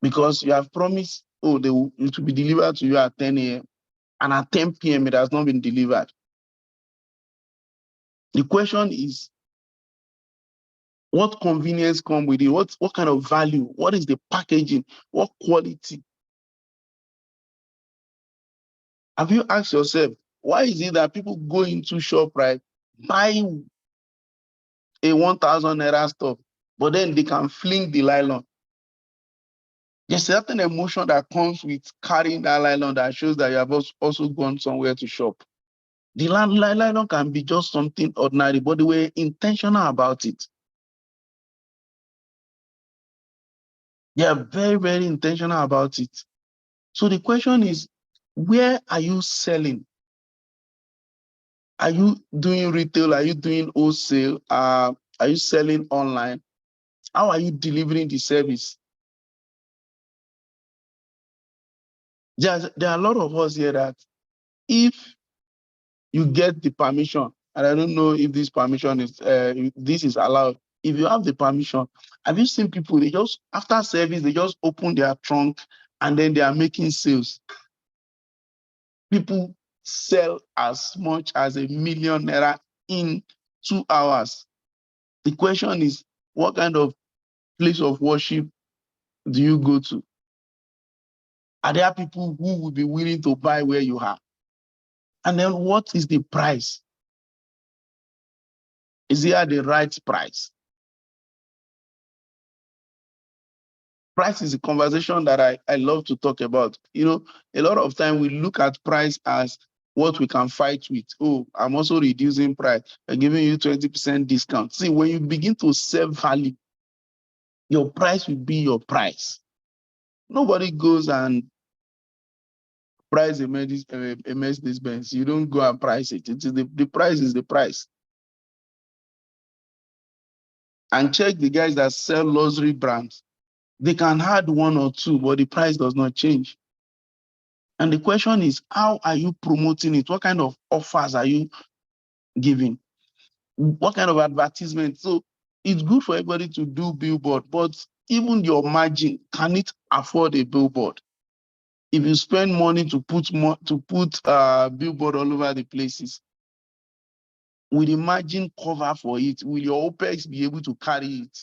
because you have promised, oh, it will be delivered to you at 10 a.m. and at 10 p.m. it has not been delivered. The question is, what convenience comes with it? What kind of value? What is the packaging? What quality? Have you asked yourself, why is it that people go into ShopRite, buy a 1,000 naira stuff, but then they can fling the nylon? There's a certain emotion that comes with carrying that nylon that shows that you have also gone somewhere to shop. The nylon can be just something ordinary, but they were intentional about it. They are very, very intentional about it. So the question is, where are you selling? Are you doing retail? Are you doing wholesale? Are you selling online? How are you delivering the service? There are a lot of us here that if you get the permission, and I don't know if this permission is, this is allowed. If you have the permission, have you seen people, they just, after service, they just open their trunk and then they are making sales. People sell as much as ₦1 million in 2 hours. The question is, what kind of place of worship do you go to? Are there people who will be willing to buy where you are? And then what is the price? Is it at the right price? Price is a conversation that I love to talk about. You know, a lot of time we look at price as what we can fight with. Oh, I'm also reducing price. I'm giving you 20% discount. See, when you begin to sell value, your price will be your price. Nobody goes and price a Mercedes Benz. You don't go and price it. It is the price is the price. And check the guys that sell luxury brands. They can add 1 or 2, but the price does not change. And the question is, how are you promoting it? What kind of offers are you giving? What kind of advertisement? So it's good for everybody to do billboard, but even your margin, can it afford a billboard? If you spend money to put billboard all over the places, will the margin cover for it? Will your OPEX be able to carry it?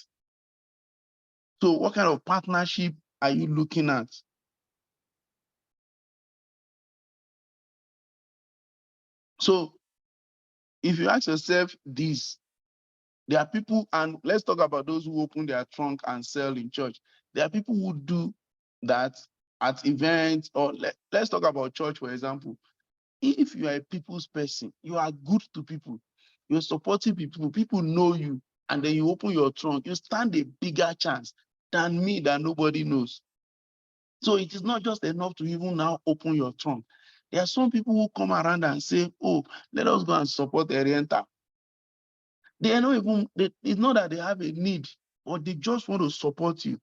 So what kind of partnership are you looking at? So if you ask yourself this, there are people, and let's talk about those who open their trunk and sell in church. There are people who do that at events, or let's talk about church, for example. If you are a people's person, you are good to people, you're supporting people, people know you, and then you open your trunk, you stand a bigger chance than me that nobody knows. So it is not just enough to even now open your trunk. There are some people who come around and say, oh, let us go and support the renter. They are not even, it's not that they have a need, but they just want to support you.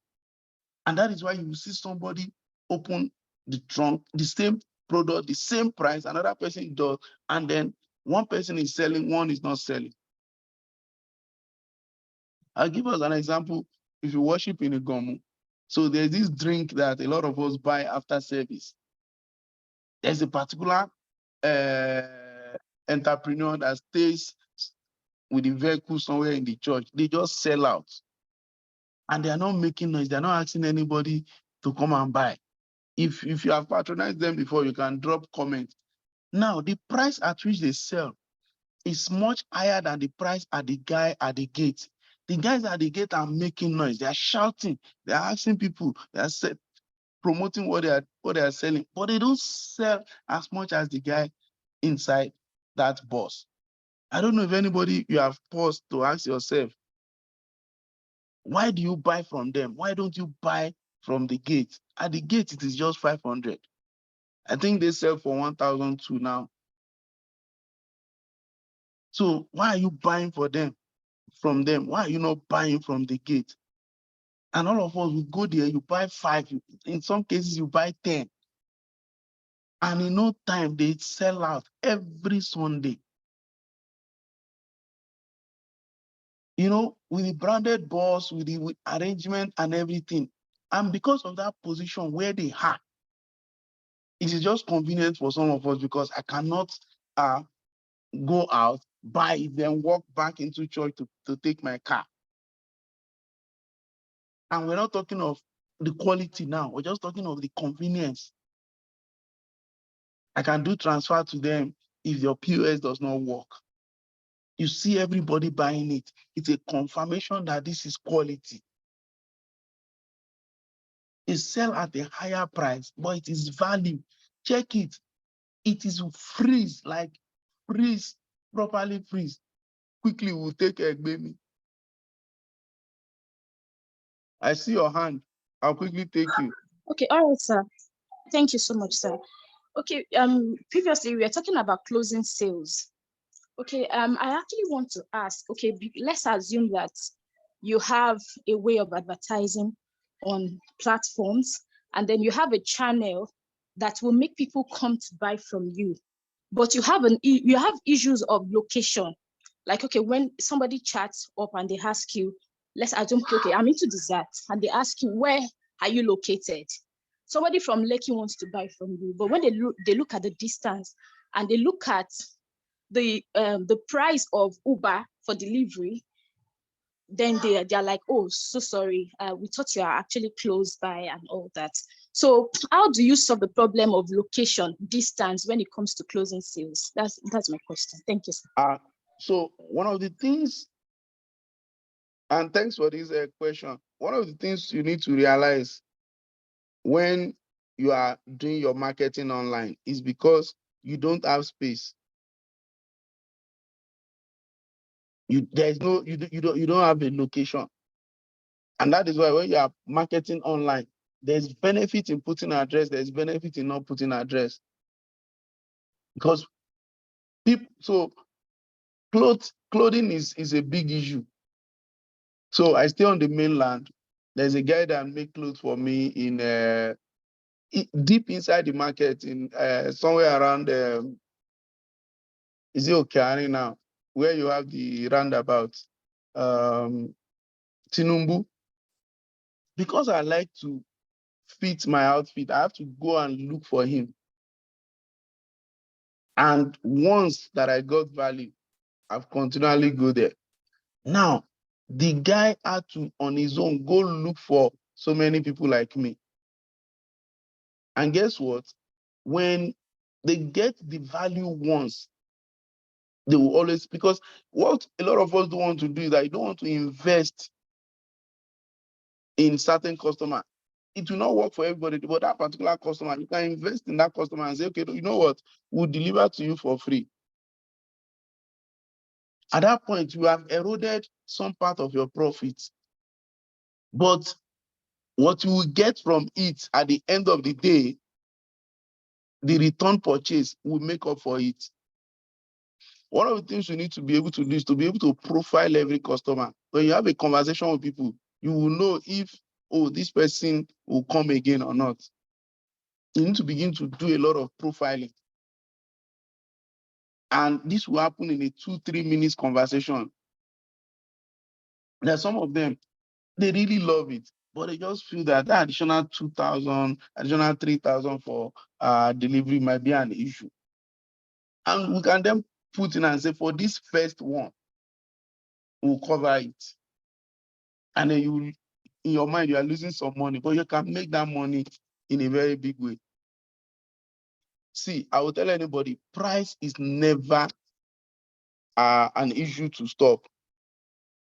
And that is why you see somebody open the trunk, the same product, the same price, another person does, and then one person is selling, one is not selling. I'll give us an example. If you worship in a gomu, so there's this drink that a lot of us buy after service. There's a particular entrepreneur that stays with the vehicle somewhere in the church. They just sell out. And they are not making noise. They're not asking anybody to come and buy. If you have patronized them before, you can drop comments. Now, the price at which they sell is much higher than the price at the guy at the gate. The guys at the gate are making noise. They are shouting. They are asking people. They are promoting what they are selling, but they don't sell as much as the guy inside that bus. I don't know if anybody you have paused to ask yourself, why do you buy from them? Why don't you buy from the gate? At the gate, it is just 500. I think they sell for 1,002 now. So why are you buying from them? Why are you not buying from the gate? And all of us, we go there, you buy 5. In some cases, you buy 10. And in no time, they sell out every Sunday. You know, with the branded boss, with the arrangement and everything. And because of that position where they are, it is just convenient for some of us because I cannot go out, buy it, then walk back into church to take my car. And we're not talking of the quality now. We're just talking of the convenience. I can do transfer to them if your POS does not work. You see everybody buying it. It's a confirmation that this is quality. It sells at a higher price, but it is value. Check it. It is freeze, like freeze, properly freeze. Quickly, we'll take a baby. I see your hand. I'll quickly take you. Okay, all right, sir. Thank you so much, sir. Okay, previously we were talking about closing sales. Okay, I actually want to ask, okay, let's assume that you have a way of advertising on platforms, and then you have a channel that will make people come to buy from you. But you have issues of location. Like, okay, when somebody chats up and they ask you, let's assume, okay, I'm into dessert, and they ask you, where are you located? Somebody from Lekki wants to buy from you, but when they look at the distance and they look at the price of Uber for delivery, then they're like, oh, so sorry, we thought you are actually close by and all that. So how do you solve the problem of location, distance when it comes to closing sales? That's my question. Thank you, sir. So one of the things, and thanks for this question, one of the things you need to realize when you are doing your marketing online is because you don't have space. You don't have a location. And that is why when you are marketing online, there's benefit in putting an address, there's benefit in not putting an address. Because clothing is a big issue. So I stay on the mainland. There's a guy that make clothes for me in deep inside the market in somewhere around is it Okeani now, where you have the roundabout, Tinumbu. Because I like to fit my outfit, I have to go and look for him. And once that I got value, I've continually go there. Now, the guy had to, on his own, go look for so many people like me. And guess what? When they get the value once, they will always, because what a lot of us don't want to do is that you don't want to invest in certain customer. It will not work for everybody, but that particular customer, you can invest in that customer and say, okay, you know what? We'll deliver to you for free. At that point, you have eroded some part of your profits. But what you will get from it at the end of the day, the return purchase will make up for it. One of the things you need to be able to do is to be able to profile every customer. When you have a conversation with people, you will know if, oh, this person will come again or not. You need to begin to do a lot of profiling. And this will happen in a 2-3 minutes conversation. There's some of them, they really love it, but they just feel that that additional 2,000, additional 3,000 for delivery might be an issue. And we can then put in and say, for this first one, we'll cover it. And then you, in your mind, you are losing some money, but you can make that money in a very big way. See, I will tell anybody, price is never an issue to stop.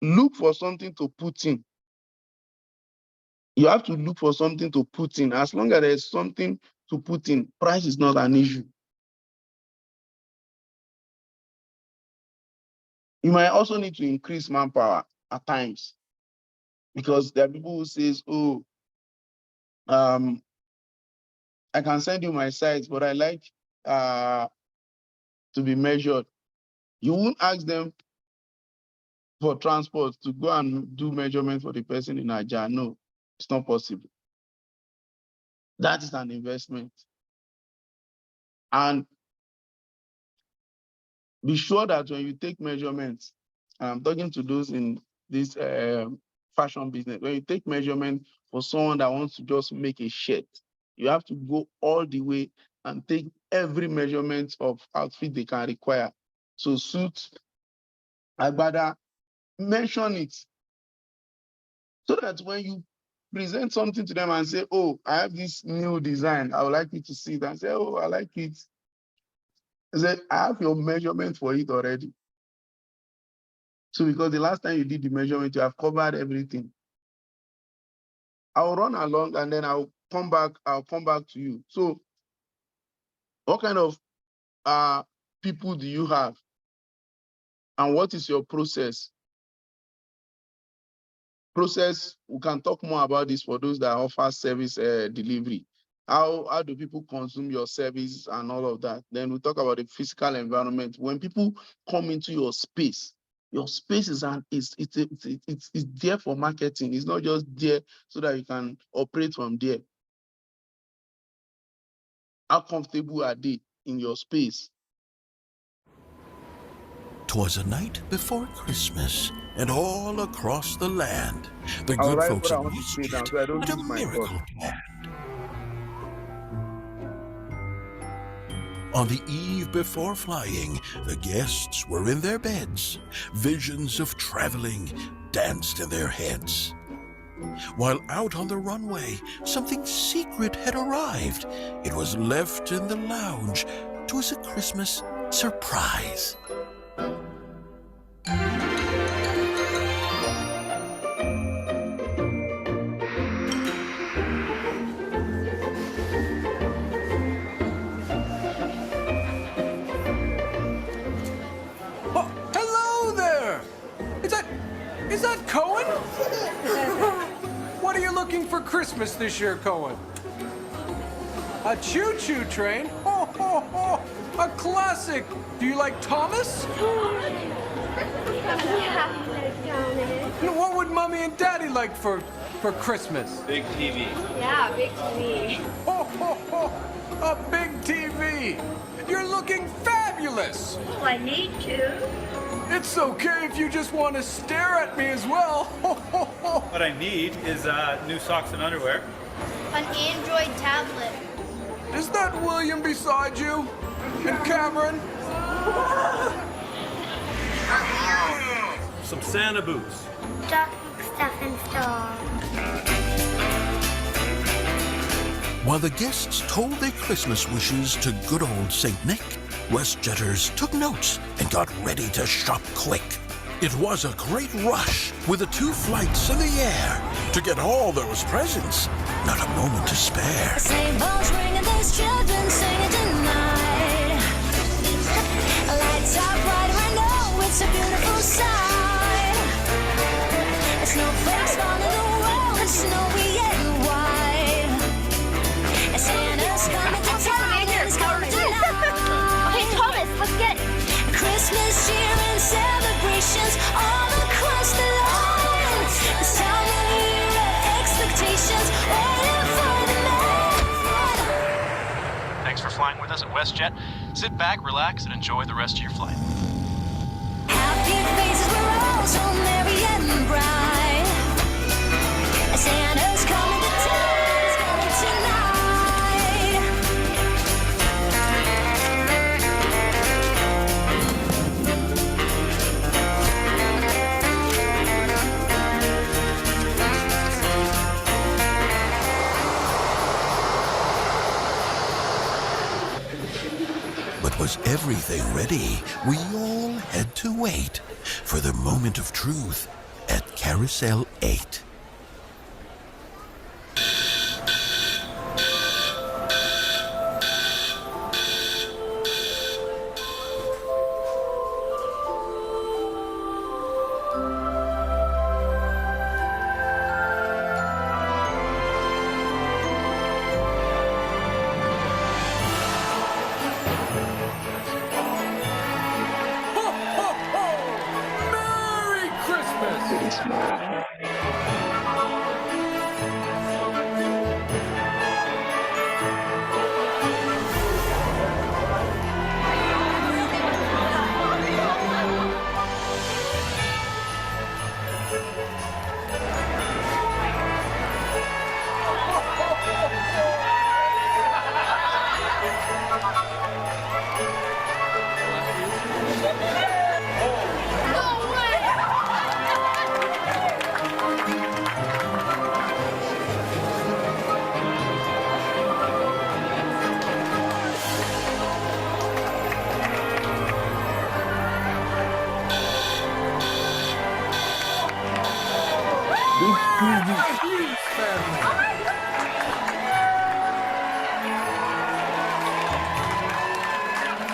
look for something to put in. You have to look for something to put in. As long as there's something to put in, price is not an issue. You might also need to increase manpower at times, because there are people who says, oh, I can send you my sites, but I like to be measured. You won't ask them for transport to go and do measurement for the person in Nigeria. No, it's not possible. That is an investment. And be sure that when you take measurements, I'm talking to those in this fashion business, when you take measurement for someone that wants to just make a shirt, you have to go all the way and take every measurement of outfit they can require. So suit, agbada, mention it. So that when you present something to them and say, oh, I have this new design, I would like you to see it, and say, oh, I like it. I say, I have your measurement for it already. So because the last time you did the measurement, you have covered everything. I'll run along and then I'll come back to you. So what kind of people do you have? And what is your process? We can talk more about this for those that offer service delivery. How do people consume your service and all of that? Then we talk about the physical environment. When people come into your space is there for marketing. It's not just there so that you can operate from there. How comfortable are they in your space? 'Twas a night before Christmas, and all across the land, the good folks of WestJet had a miracle planned. On the eve before flying, the guests were in their beds. Visions of traveling danced in their heads. While out on the runway, something secret had arrived. It was left in the lounge. 'Twas a Christmas surprise. Is that Cohen? What are you looking for Christmas this year, Cohen? A choo-choo train? Ho, ho, ho! A classic! Do you like Thomas? What would Mommy and Daddy like for Christmas? Big TV. Yeah, big TV. Ho, ho, ho! A big TV! You're looking fabulous! Do I need to? It's okay if you just want to stare at me as well. What I need is new socks and underwear. An Android tablet. Is that William beside you? And Cameron? Some Santa boots. Stocking stuffing store. While the guests told their Christmas wishes to good old St. Nick, WestJetters took notes and got ready to shop quick. It was a great rush with the 2 flights in the air to get all those presents. Not a moment to spare. Sleigh bells ringing, there's children singing tonight. Lights are bright, I know it's a beautiful sight. Snowflakes fall in the world, it's snowy and white. Santa's coming to town, he's coming tonight. Let's get it. Christmas cheer and celebrations all across the line. This time of year of expectations, waiting for the man. Thanks for flying with us at WestJet. Sit back, relax, and enjoy the rest of your flight. Happy faces were all so merry and bright. Santa's coming to town, he's coming tonight. Was everything ready? We all had to wait for the moment of truth. at Carousel 8. Merry Christmas!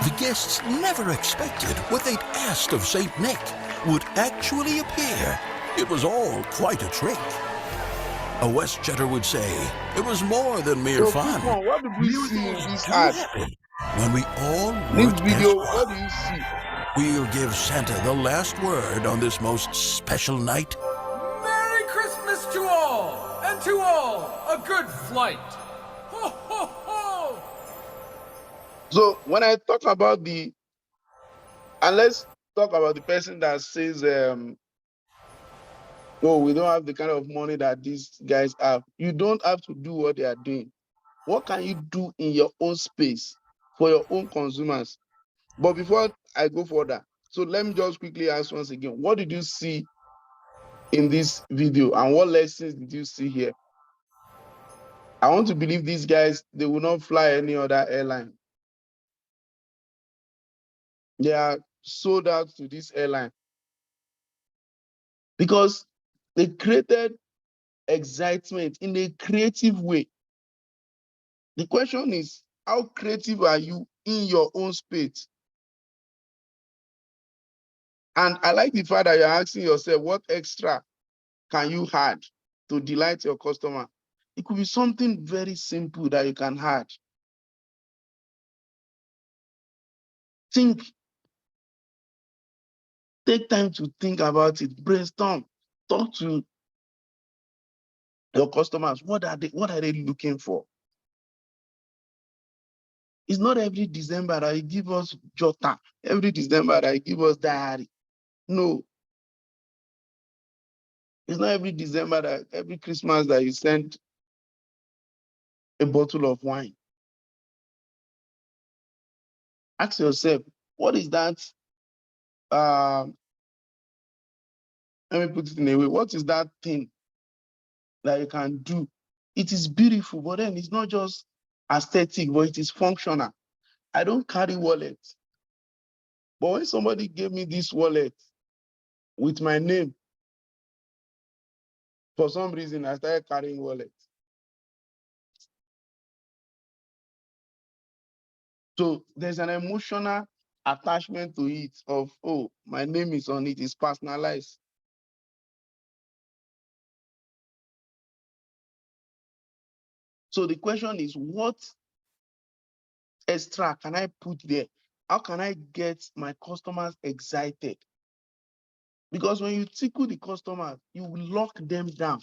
The guests never expected what they'd asked of St. Nick would actually appear. It was all quite a trick. A WestJetter would say it was more than mere So, fun. Kusman, what did we see in this ad? When we all This worked video, as what one. do you see? We'll give Santa the last word on this most special night. Merry Christmas to all, and to all, a good flight. Ho, ho, ho! So when I talk about and let's talk about the person that says, oh, we don't have the kind of money that these guys have. You don't have to do what they are doing. What can you do in your own space for your own consumers? But before I go further, so let me just quickly ask once again, what did you see in this video and what lessons did you see here? I want to believe these guys, they will not fly any other airline. They are sold out to this airline because they created excitement in a creative way. The question is, how creative are you in your own space? And I like the fact that you're asking yourself, what extra can you add to delight your customer? It could be something very simple that you can add. Think, take time to think about it, brainstorm, talk to your customers. What are they looking for? It's not every December that you give us jota, every December that you give us diary. No. It's not every December that every Christmas that you send a bottle of wine. Ask yourself, what is that? Let me put it in a way. What is that thing that you can do? It is beautiful, but then it's not just aesthetic, but it is functional. I don't carry wallet. But when somebody gave me this wallet with my name, for some reason, I started carrying wallet. So there's an emotional attachment to it of, oh, my name is on it, it's personalized. So the question is, what extra can I put there? How can I get my customers excited? Because when you tickle the customers, you will lock them down.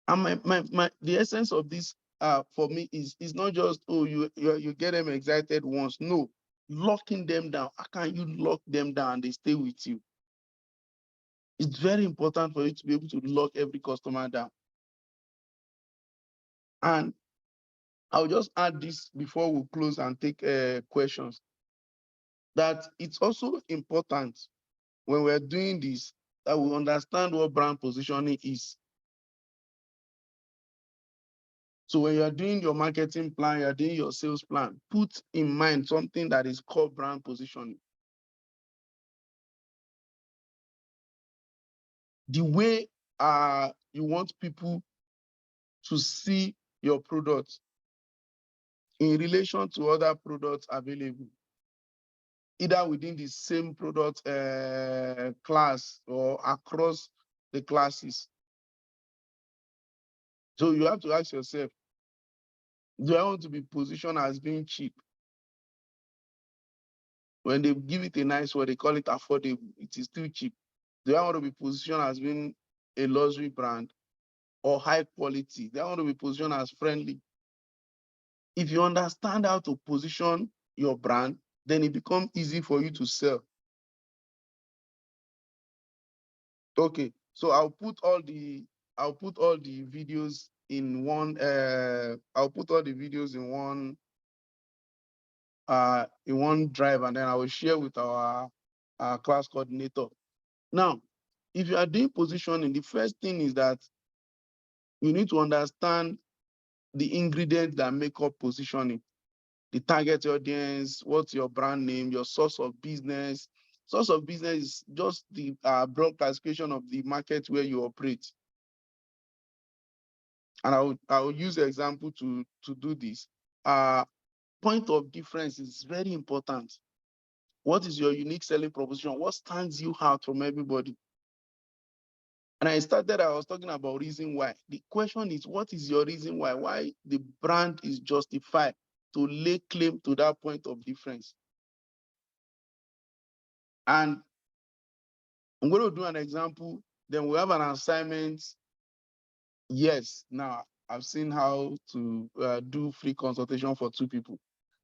And the essence of this for me is not just, oh, you get them excited once. No, locking them down. How can you lock them down and they stay with you? It's very important for you to be able to lock every customer down. And I'll just add this before we close and take questions, that it's also important when we're doing this that we understand what brand positioning is. So when you're doing your marketing plan, you're doing your sales plan, put in mind something that is called brand positioning. the way you want people to see your product in relation to other products available, either within the same product class or across the classes. So you have to ask yourself, do I want to be positioned as being cheap? When they give it a nice word, they call it affordable. It is still cheap. Do I want to be positioned as being a luxury brand or high quality? Do I want to be positioned as friendly? If you understand how to position your brand, then it becomes easy for you to sell. Okay, so I'll put all the videos in one. I'll put all the videos in one drive, and then I will share with our class coordinator. Now, if you are doing positioning, the first thing is that you need to understand the ingredients that make up positioning. The target audience, what's your brand name, your source of business. Source of business is just the broad classification of the market where you operate. And I will use an example to do this. Point of difference is very important. What is your unique selling proposition? What stands you out from everybody? And I was talking about reason why. The question is, what is your reason why? Why the brand is justified to lay claim to that point of difference? And I'm going to do an example. Then we have an assignment. Yes, now I've seen how to do free consultation for 2 people.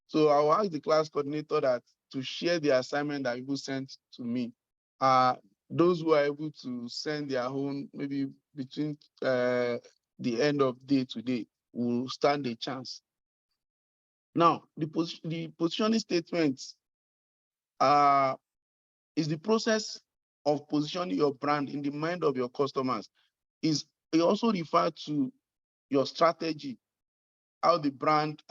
So I'll ask the class coordinator that to share the assignment that people sent to me. Those who are able to send their own, maybe between the end of day today, will stand a chance. Now, the positioning statement is the process of positioning your brand in the mind of your customers. It also refers to your strategy, how the brand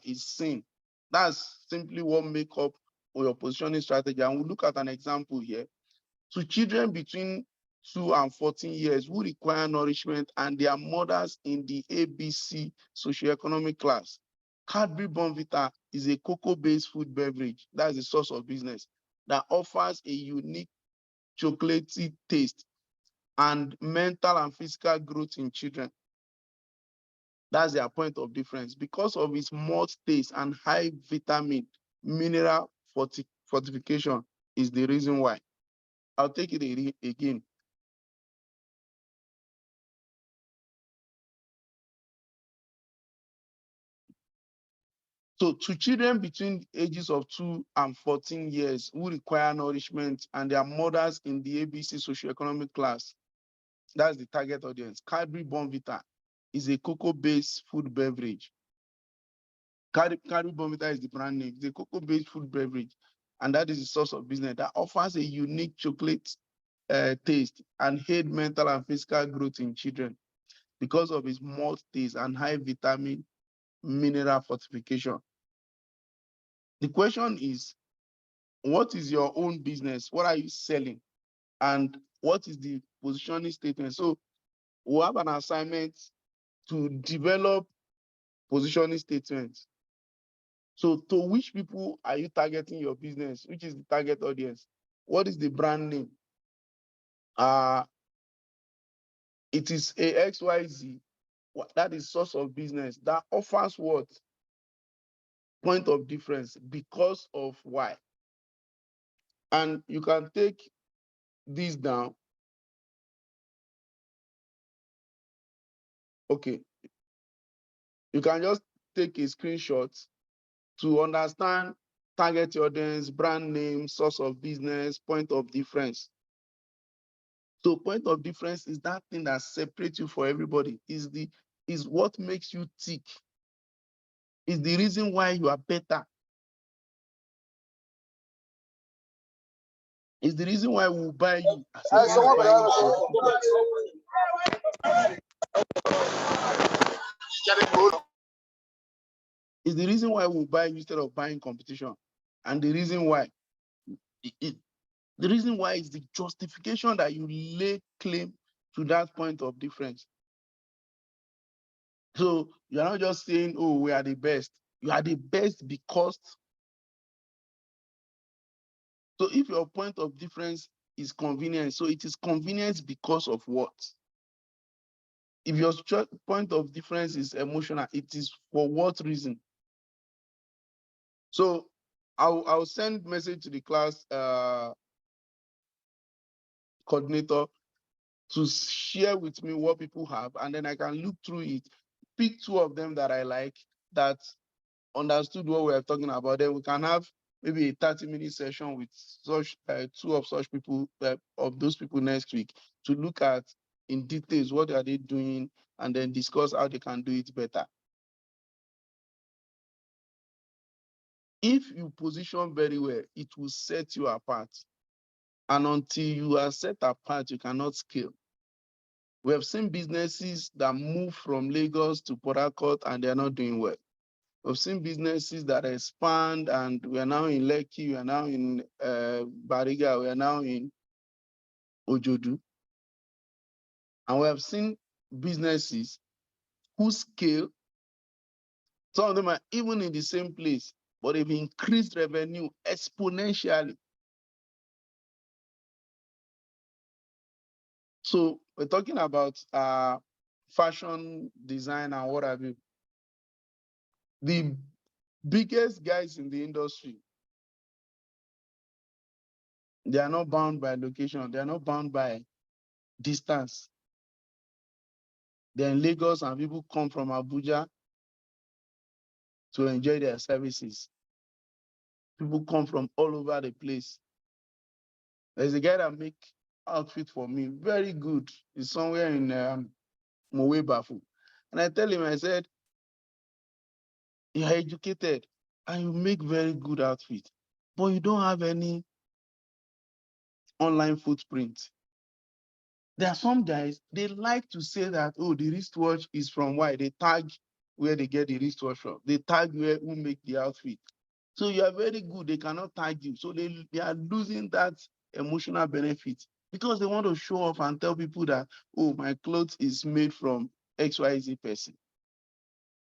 is seen. That's simply what makes up your positioning strategy. And we'll look at an example here. To children between 2 and 14 years who require nourishment and their mothers in the ABC socioeconomic class, Cadbury Bonvita is a cocoa-based food beverage. That's the source of business that offers a unique chocolatey taste and mental and physical growth in children. That's their point of difference. Because of its malt taste and high vitamin, mineral fortification is the reason why. I'll take it again. So to children between the ages of 2 and 14 years who require nourishment and their mothers in the ABC socioeconomic class, that's the target audience. Cadbury Bonvita is a cocoa-based food beverage. Cadbury Bonvita is the brand name. It's a cocoa-based food beverage, and that is the source of business that offers a unique chocolate taste and aid mental and physical growth in children because of its malt taste and high vitamin mineral fortification. The question is, what is your own business? What are you selling? And what is the positioning statement? So we'll have an assignment to develop positioning statements. So to which people are you targeting your business? Which is the target audience? What is the brand name? It is a XYZ. That is source of business that offers what? Point of difference because of why. And you can take this down. Okay. You can just take a screenshot to understand target audience, brand name, source of business, point of difference. So point of difference is that thing that separates you from everybody, is what makes you tick, is the reason why you are better. It's the reason why we'll buy you as against buying It's the reason why we'll buy you instead of buying competition. And the reason why, the reason why is the justification that you lay claim to that point of difference. So you're not just saying, oh, we are the best. You are the best because. So if your point of difference is convenience, so it is convenience because of what? If your point of difference is emotional, it is for what reason? So I'll send message to the class coordinator to share with me what people have, and then I can look through it, pick 2 of them that I like, that understood what we are talking about. Then we can have maybe a 30-minute session with such 2 of such people, of those people next week, to look at in details what are they doing, and then discuss how they can do it better. If you position very well, it will set you apart. And until you are set apart, you cannot scale. We have seen businesses that move from Lagos to Port Harcourt and they're not doing well. We've seen businesses that expand, and we are now in Lekki, we are now in Bariga, we are now in Ojodu. And we have seen businesses who scale. Some of them are even in the same place, but they've increased revenue exponentially. So we're talking about fashion design and what have you. The biggest guys in the industry, they are not bound by location. They are not bound by distance. They're in Lagos and people come from Abuja to enjoy their services. People come from all over the place. There's a guy that make outfit for me, very good. He's somewhere in Mowe Bafu. And I tell him, I said, you're educated and you make very good outfit, but you don't have any online footprint. There are some guys, they like to say that, oh, the wristwatch is from why? They tag where they get the wristwatch from. They tag who make the outfit. So you are very good, they cannot tag you. So they are losing that emotional benefit because they want to show off and tell people that, oh, my clothes is made from XYZ person.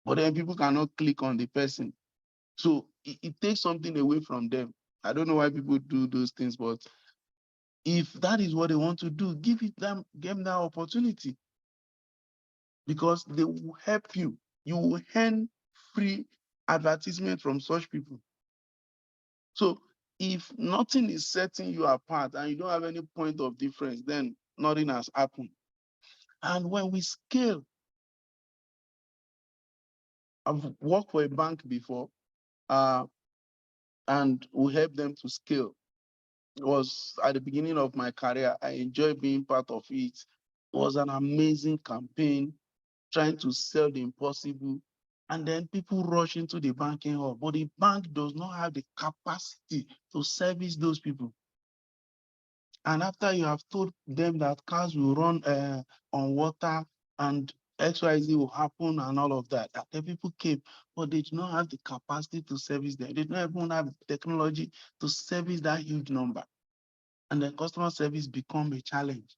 But then people cannot click on the person. So it takes something away from them. I don't know why people do those things, but if that is what they want to do, give them that opportunity, because they will help you. You will earn free advertisement from such people. So if nothing is setting you apart and you don't have any point of difference, then nothing has happened. And when we scale, I've worked for a bank before, and we help them to scale. It was at the beginning of my career. I enjoyed being part of it. It was an amazing campaign, trying to sell the impossible. And then people rush into the banking hall, but the bank does not have the capacity to service those people. And after you have told them that cars will run on water and XYZ will happen and all of that, the people came, but they do not have the capacity to service them. They don't even have the technology to service that huge number. And then customer service become a challenge.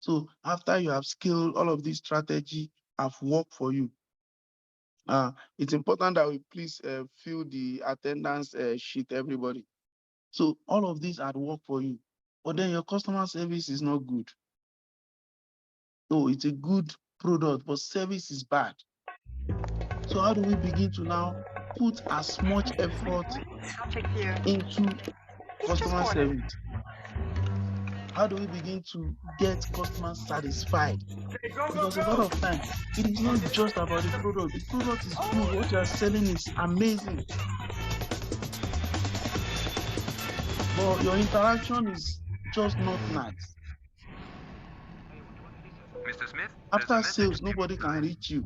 So after you have scaled, all of this strategy have worked for you. It's important that we please fill the attendance sheet, everybody. So all of these had worked for you, but then your customer service is not good. So it's a good product, but service is bad. So how do we begin to now put as much effort into customer service? How do we begin to get customers satisfied? Because a lot of time, it is not just about the product. The product is good. What you are selling is amazing. But your interaction is just not nice. Mr. Smith? After sales, nobody can reach you.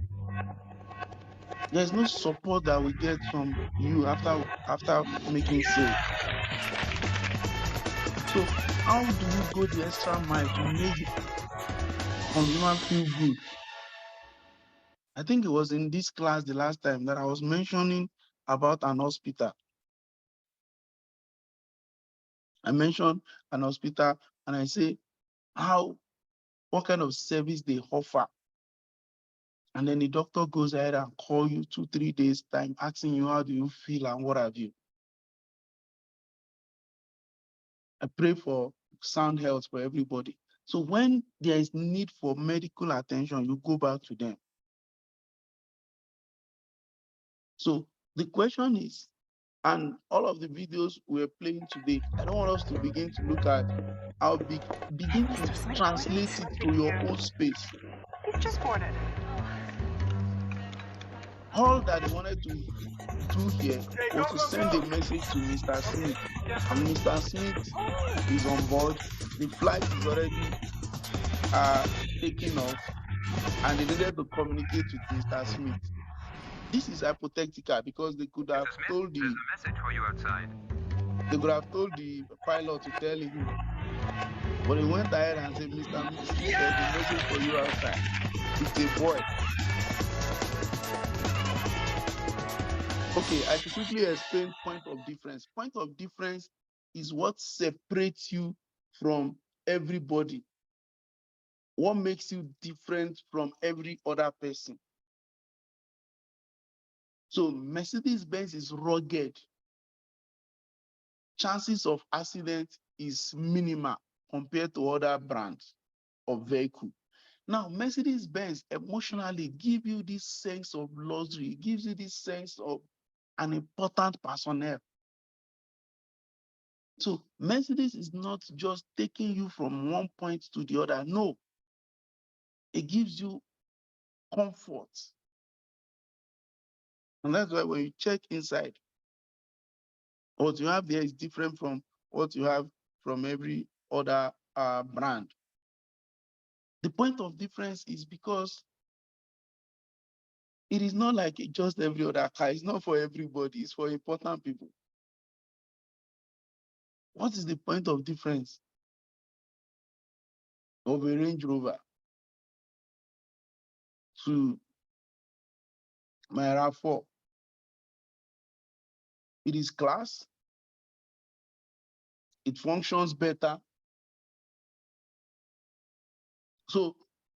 There's no support that we get from you after making sales. So how do you go the extra mile to make the consumer feel good? I think it was in this class the last time that I was mentioning about an hospital. I mentioned an hospital and I say how what kind of service they offer. And then the doctor goes ahead and call you 2-3 days time, asking you how do you feel and what have you. I pray for sound health for everybody. So when there is need for medical attention, you go back to them. So the question is, and all of the videos we're playing today, I don't want us to begin to look at how begin to translate it to your own space. He's just boarded. All that they wanted to do here was to send a message to Mr. Smith. And Mr. Smith is on board. The flight is already taking off, and they needed to communicate with Mr. Smith. This is hypothetical because they could have told There's a message for you outside. they could have told the pilot to tell him. But they went ahead and said, Mr. Smith, there's a message for you outside. It's a boy. Okay, I should quickly explain point of difference. Point of difference is what separates you from everybody. What makes you different from every other person. So Mercedes-Benz is rugged. Chances of accident is minimal compared to other brands of vehicle. Now, Mercedes-Benz emotionally give you this sense of luxury, gives you this sense of an important personnel. So Mercedes is not just taking you from one point to the other. No, it gives you comfort. And that's why when you check inside, what you have there is different from what you have from every other brand. The point of difference is because it is not like just every other car. It's not for everybody. It's for important people. What is the point of difference of a Range Rover to my RAV4? It is class. It functions better. So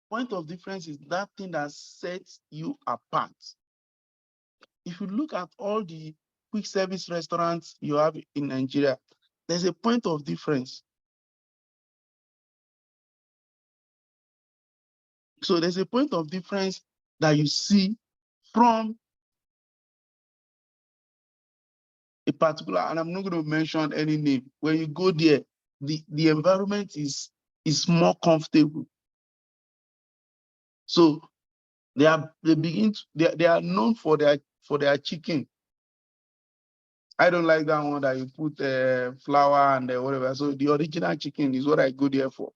point of difference is that thing that sets you apart. If you look at all the quick service restaurants you have in Nigeria, there's a point of difference. So there's a point of difference that you see from a particular, and I'm not going to mention any name. When you go there, the environment is more comfortable. So they are known for their chicken. I don't like that one that you put flour and whatever. So the original chicken is what I go there for.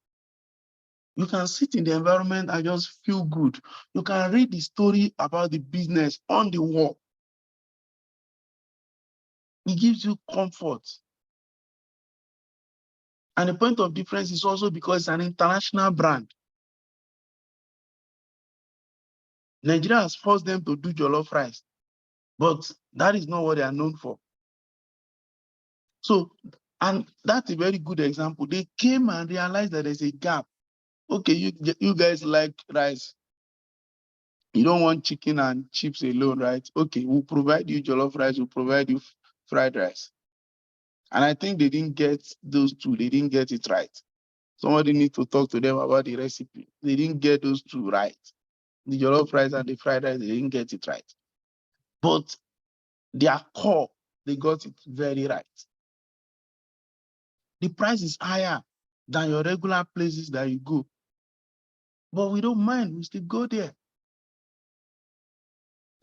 You can sit in the environment and just feel good. You can read the story about the business on the wall. It gives you comfort. And the point of difference is also because it's an international brand. Nigeria has forced them to do jollof rice, but that is not what they are known for. So, and that's a very good example. They came and realized that there's a gap. Okay, you guys like rice. You don't want chicken and chips alone, right? Okay, we'll provide you jollof rice, we'll provide you fried rice. And I think they didn't get those two. They didn't get it right. Somebody needs to talk to them about the recipe. They didn't get those two right. The jollof rice and the fried rice, they didn't get it right. But their core, they got it very right. The price is higher than your regular places that you go. But we don't mind, we still go there.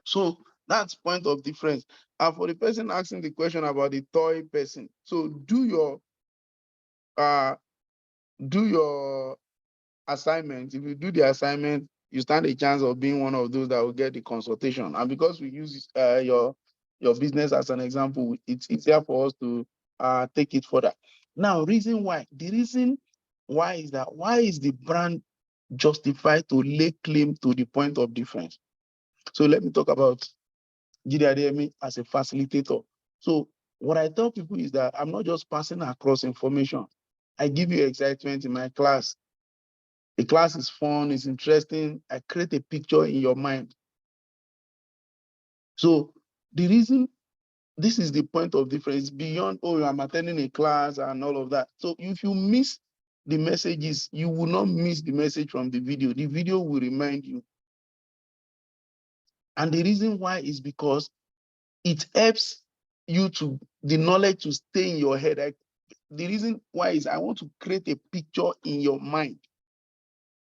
So that's point of difference. And for the person asking the question about the toy person, so do your assignment. If you do the assignment, you stand a chance of being one of those that will get the consultation. And because we use your business as an example, it's easier for us to take it further. Now, reason why? The reason why is that why is the brand justified to lay claim to the point of difference? So let me talk about Jide Adeyemi as a facilitator. So what I tell people is that I'm not just passing across information. I give you excitement in my class. The class is fun, it's interesting. I create a picture in your mind. So the reason, this is the point of difference beyond, oh, I'm attending a class and all of that. So if you miss the messages, you will not miss the message from the video. The video will remind you. And the reason why is because it helps you to, the knowledge to stay in your head. The reason why is I want to create a picture in your mind.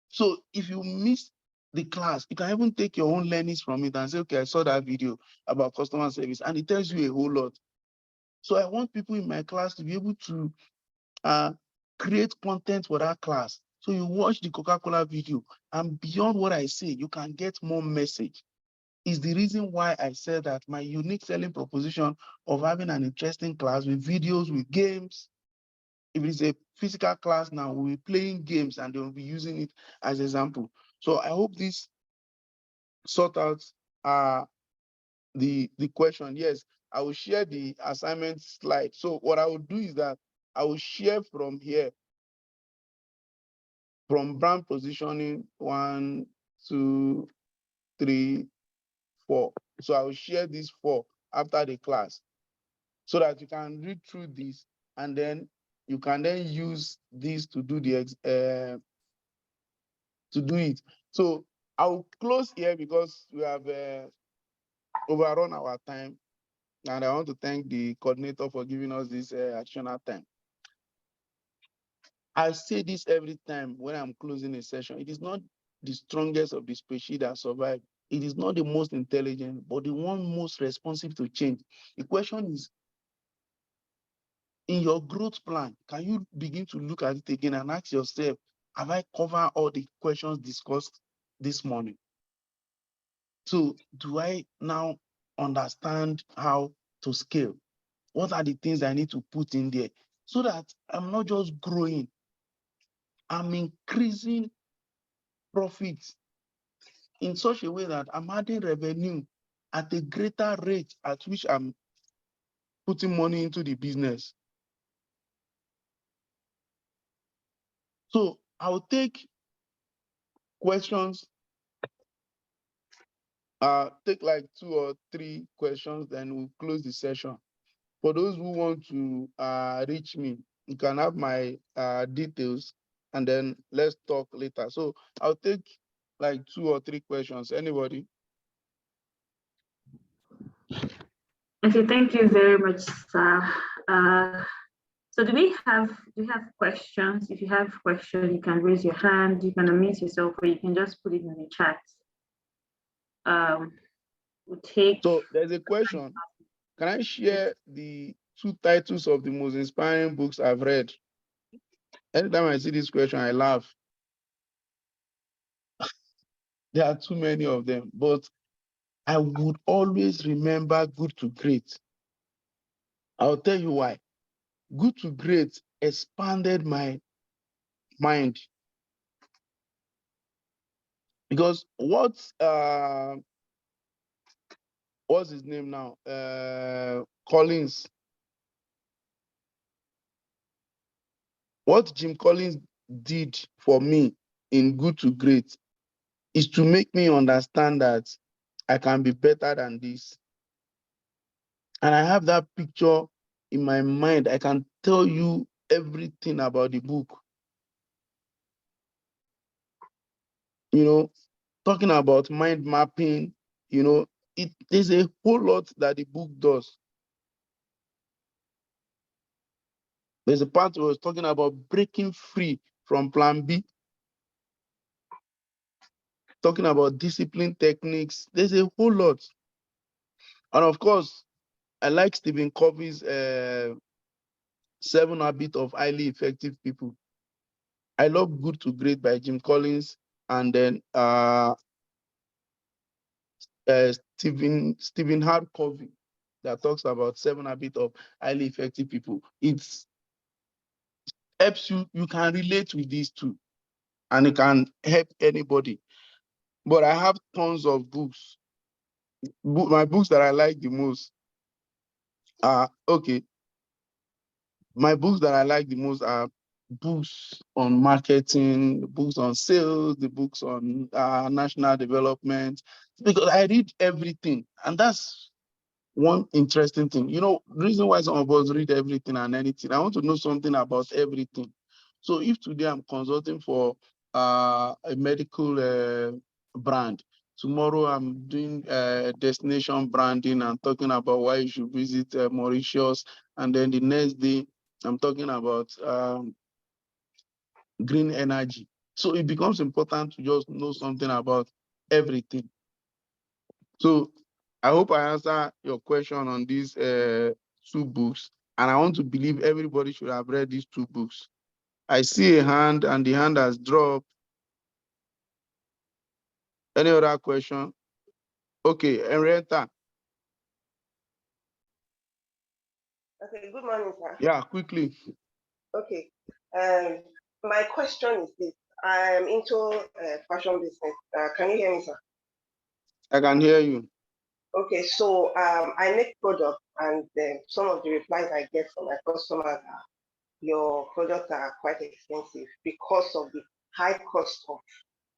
So if you miss the class, you can even take your own learnings from it and say, okay, I saw that video about customer service, and it tells you a whole lot. So I want people in my class to be able to create content for that class. So you watch the Coca-Cola video, and beyond what I say, you can get more message. Is the reason why I said that my unique selling proposition of having an interesting class with videos, with games. If it's a physical class now, we'll be playing games and they'll be using it as example. So I hope this sort out the question. Yes, I will share the assignment slide. So what I will do is that I will share from here, from brand positioning, 1, 2, 3, 4. So I will share these 4 after the class so that you can read through this and then you can then use this to do the to do it. So I'll close here because we have overrun our time, and I want to thank the coordinator for giving us this additional time. I say this every time when I'm closing a session. It is not the strongest of the species that survive. It is not the most intelligent, but the one most responsive to change. The question is, in your growth plan, can you begin to look at it again and ask yourself, have I covered all the questions discussed this morning? So do I now understand how to scale? What are the things I need to put in there so that I'm not just growing, I'm increasing profits in such a way that I'm adding revenue at a greater rate at which I'm putting money into the business. So I'll take questions, take like 2 or 3 questions, then we'll close the session. For those who want to reach me, you can have my details and then let's talk later. So I'll take like 2 or 3 questions. Anybody? Okay, thank you very much, sir. So do you have questions? If you have questions, you can raise your hand, you can unmute yourself, or you can just put it in the chat. We'll take. So there's a question. Can I share the 2 titles of the most inspiring books I've read? Anytime I see this question, I laugh. There are too many of them, but I would always remember Good to Great. I'll tell you why. Good to Great expanded my mind. Because what's his name now? Collins. What Jim Collins did for me in Good to Great is to make me understand that I can be better than this. And I have that picture in my mind. I can tell you everything about the book. You know, talking about mind mapping, you know, there's a whole lot that the book does. There's a part where I was talking about breaking free from plan B, talking about discipline techniques. There's a whole lot. And of course, I like Stephen Covey's 7 Habits of Highly Effective People. I love Good to Great by Jim Collins, and then Stephen Hart Covey that talks about 7 Habits of Highly Effective People. It helps you, you can relate with these two, and it can help anybody. But I have tons of books. My books that I like the most are, okay, my books that I like the most are books on marketing, the books on sales, the books on national development, because I read everything. And that's one interesting thing. You know, the reason why some of us read everything and anything, I want to know something about everything. So if today I'm consulting for a medical brand, tomorrow I'm doing destination branding and talking about why you should visit Mauritius, and then the next day I'm talking about green energy. So it becomes important to just know something about everything. So I hope I answer your question on these two books. And I want to believe everybody should have read these two books. I see a hand and the hand has dropped. Any other question? Okay, Henrietta. Okay, good morning, sir. Yeah, quickly. Okay. My question is this. I'm into fashion business. Can you hear me, sir? I can hear you. Okay, so I make products, and some of the replies I get from my customers are, your products are quite expensive because of the high cost of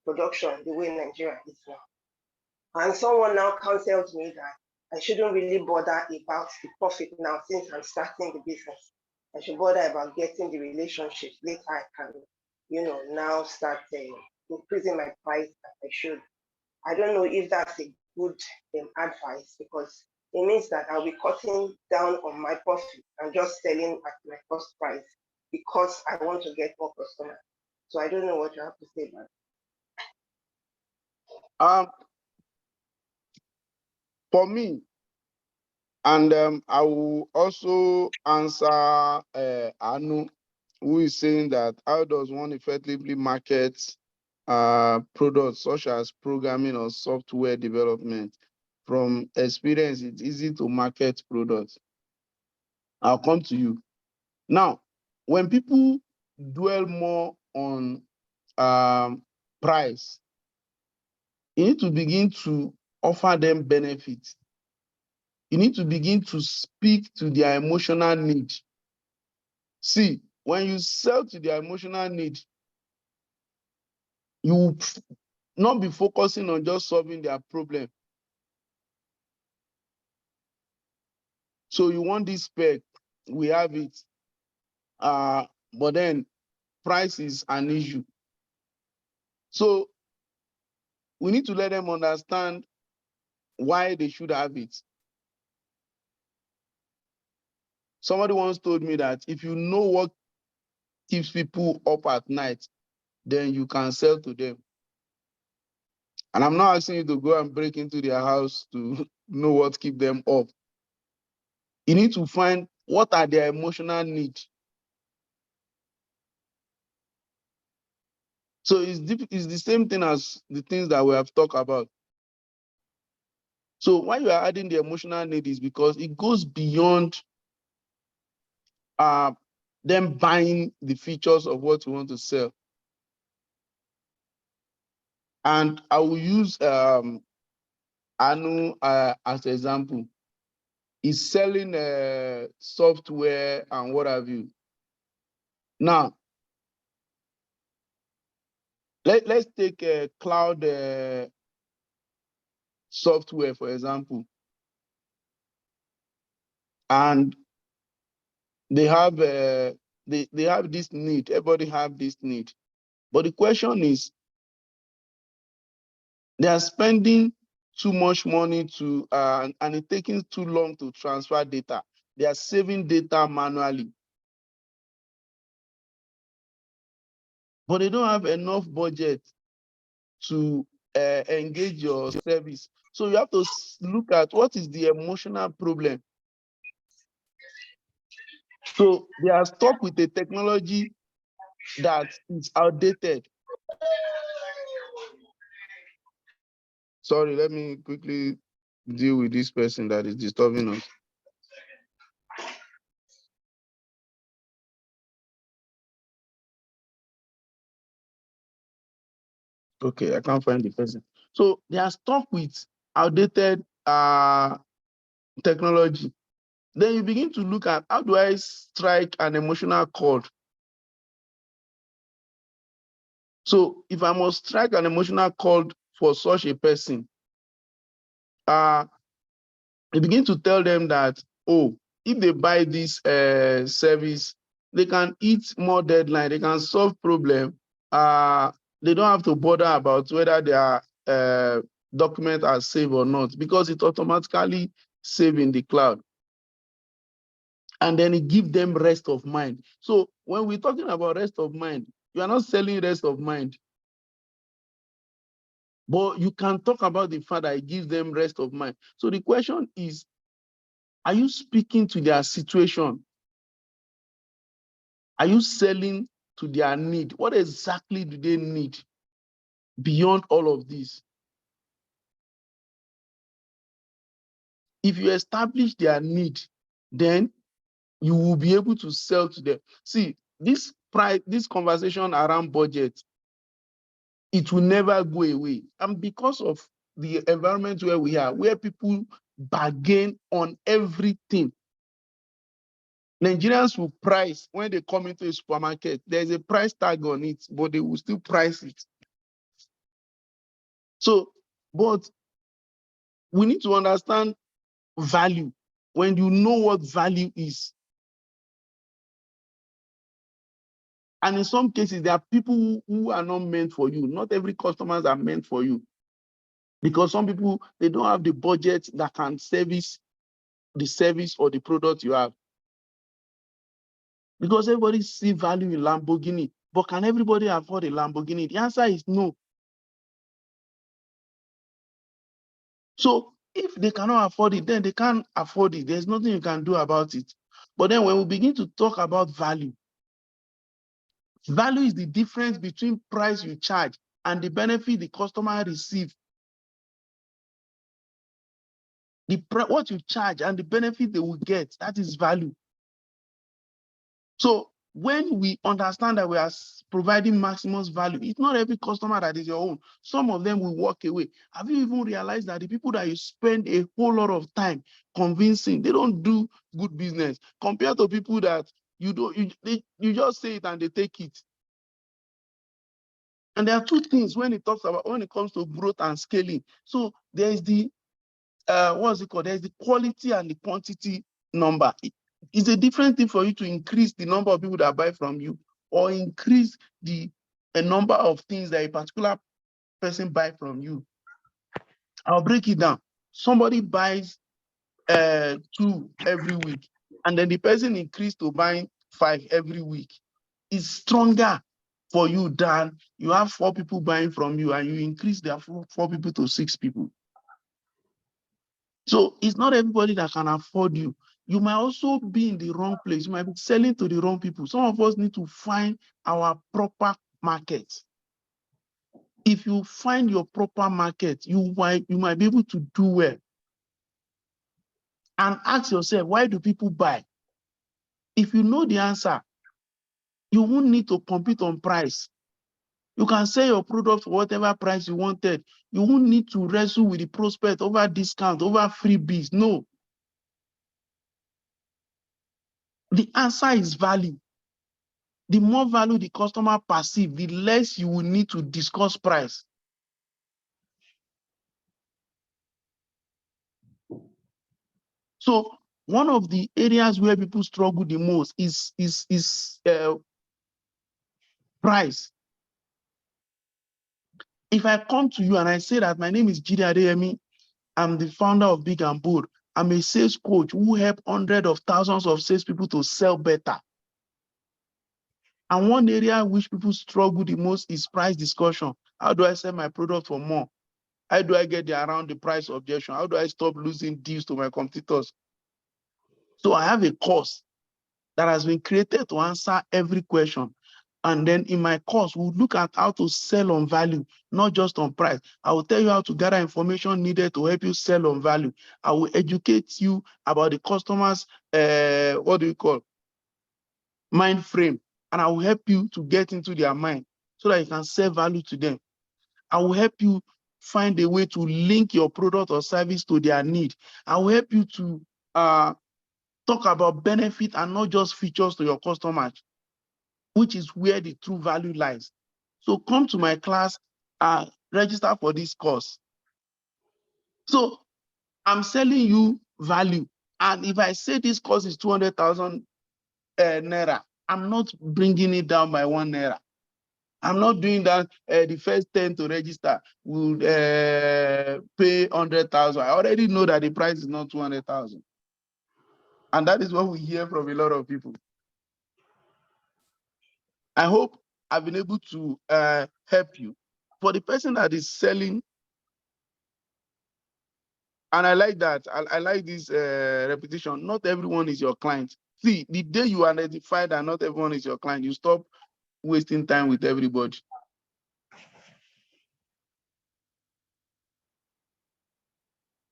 production, the way Nigeria is now. And someone now counsels me that I shouldn't really bother about the profit now since I'm starting the business. I should bother about getting the relationships. Later I can, now start increasing my price as I should. I don't know if that's a good advice, because it means that I'll be cutting down on my profit and just selling at my cost price because I want to get more customers. So I don't know what you have to say about it. For me, and I will also answer Anu, who is saying that how does one effectively market products such as programming or software development? From experience, it's easy to market products. I'll come to you. Now, when people dwell more on price, you need to begin to offer them benefits. You need to begin to speak to their emotional need. See, when you sell to their emotional need, you will not be focusing on just solving their problem. So you want this spec, we have it. But then price is an issue. So we need to let them understand why they should have it. Somebody once told me that if you know what keeps people up at night, then you can sell to them. And I'm not asking you to go and break into their house to know what keeps them up. You need to find what are their emotional needs. So it's the same thing as the things that we have talked about. So why you are adding the emotional need is because it goes beyond them buying the features of what you want to sell. And I will use Anu as an example. He's selling software and what have you. Now, let's take a cloud software, for example. And they have they have this need. Everybody have this need. But the question is, they are spending too much money to and it's taking too long to transfer data. They are saving data manually. But they don't have enough budget to engage your service. So you have to look at what is the emotional problem. So they are stuck with a technology that is outdated. Sorry, let me quickly deal with this person that is disturbing us. Okay, I can't find the person. So they are stuck with outdated technology. Then you begin to look at how do I strike an emotional chord So if I must strike an emotional chord for such a person, I begin to tell them that, oh, if they buy this service, they can eat more deadline, they can solve problem. They don't have to bother about whether their document are saved or not, because it automatically save in the cloud. And then it gives them rest of mind. So when we're talking about rest of mind, you are not selling rest of mind. But you can talk about the fact that it gives them rest of mind. So the question is, are you speaking to their situation? Are you selling to their need? What exactly do they need beyond all of this? If you establish their need, then you will be able to sell to them. See, this conversation around budget, it will never go away. And because of the environment where we are, where people bargain on everything, Nigerians will price when they come into a supermarket. There's a price tag on it, but they will still price it. So, but we need to understand value. When you know what value is, and in some cases, there are people who are not meant for you. Not every customers are meant for you, because some people, they don't have the budget that can service the service or the product you have. Because everybody see value in Lamborghini, but can everybody afford a Lamborghini? The answer is no. So if they cannot afford it, then they can't afford it. There's nothing you can do about it. But then when we begin to talk about value, value is the difference between price you charge and the benefit the customer receives. What you charge and the benefit they will get, that is value. So when we understand that we are providing maximum value, it's not every customer that is your own. Some of them will walk away. Have you even realized that the people that you spend a whole lot of time convincing, they don't do good business compared to people that you just say it and they take it. And there are two things when it comes to growth and scaling. So there's the what's it called? There's the quality and the quantity number. It's a different thing for you to increase the number of people that buy from you, or increase the number of things that a particular person buy from you. I'll break it down. Somebody buys 2 every week, and then the person increased to buying 5 every week. It's stronger for you than you have 4 people buying from you and you increase their 4 people to 6 people. So it's not everybody that can afford you. You might also be in the wrong place. You might be selling to the wrong people. Some of us need to find our proper market. If you find your proper market, you might be able to do well. And ask yourself, why do people buy? If you know the answer, you won't need to compete on price. You can sell your product for whatever price you wanted. You won't need to wrestle with the prospect over discount, over freebies. No. The answer is value. The more value the customer perceives, the less you will need to discuss price. So one of the areas where people struggle the most is price. If I come to you and I say that my name is Jide Adeyemi, I'm the founder of Big and Bold. I'm a sales coach who help hundreds of thousands of salespeople to sell better. And one area which people struggle the most is price discussion. How do I sell my product for more? How do I get around the price objection? How do I stop losing deals to my competitors? So I have a course that has been created to answer every question. And then in my course, we'll look at how to sell on value, not just on price. I will tell you how to gather information needed to help you sell on value. I will educate you about the customer's, mind frame. And I will help you to get into their mind so that you can sell value to them. I will help you find a way to link your product or service to their need. I will help you to talk about benefit and not just features to your customers, which is where the true value lies. So come to my class, register for this course. So I'm selling you value. And if I say this course is 200,000 naira, I'm not bringing it down by 1 naira. I'm not doing that. The first 10 to register will pay 100,000. I already know that the price is not 200,000. And that is what we hear from a lot of people. I hope I've been able to help you. For the person that is selling, and I like that, I like this repetition, not everyone is your client. See, the day you identify that not everyone is your client, you stop wasting time with everybody.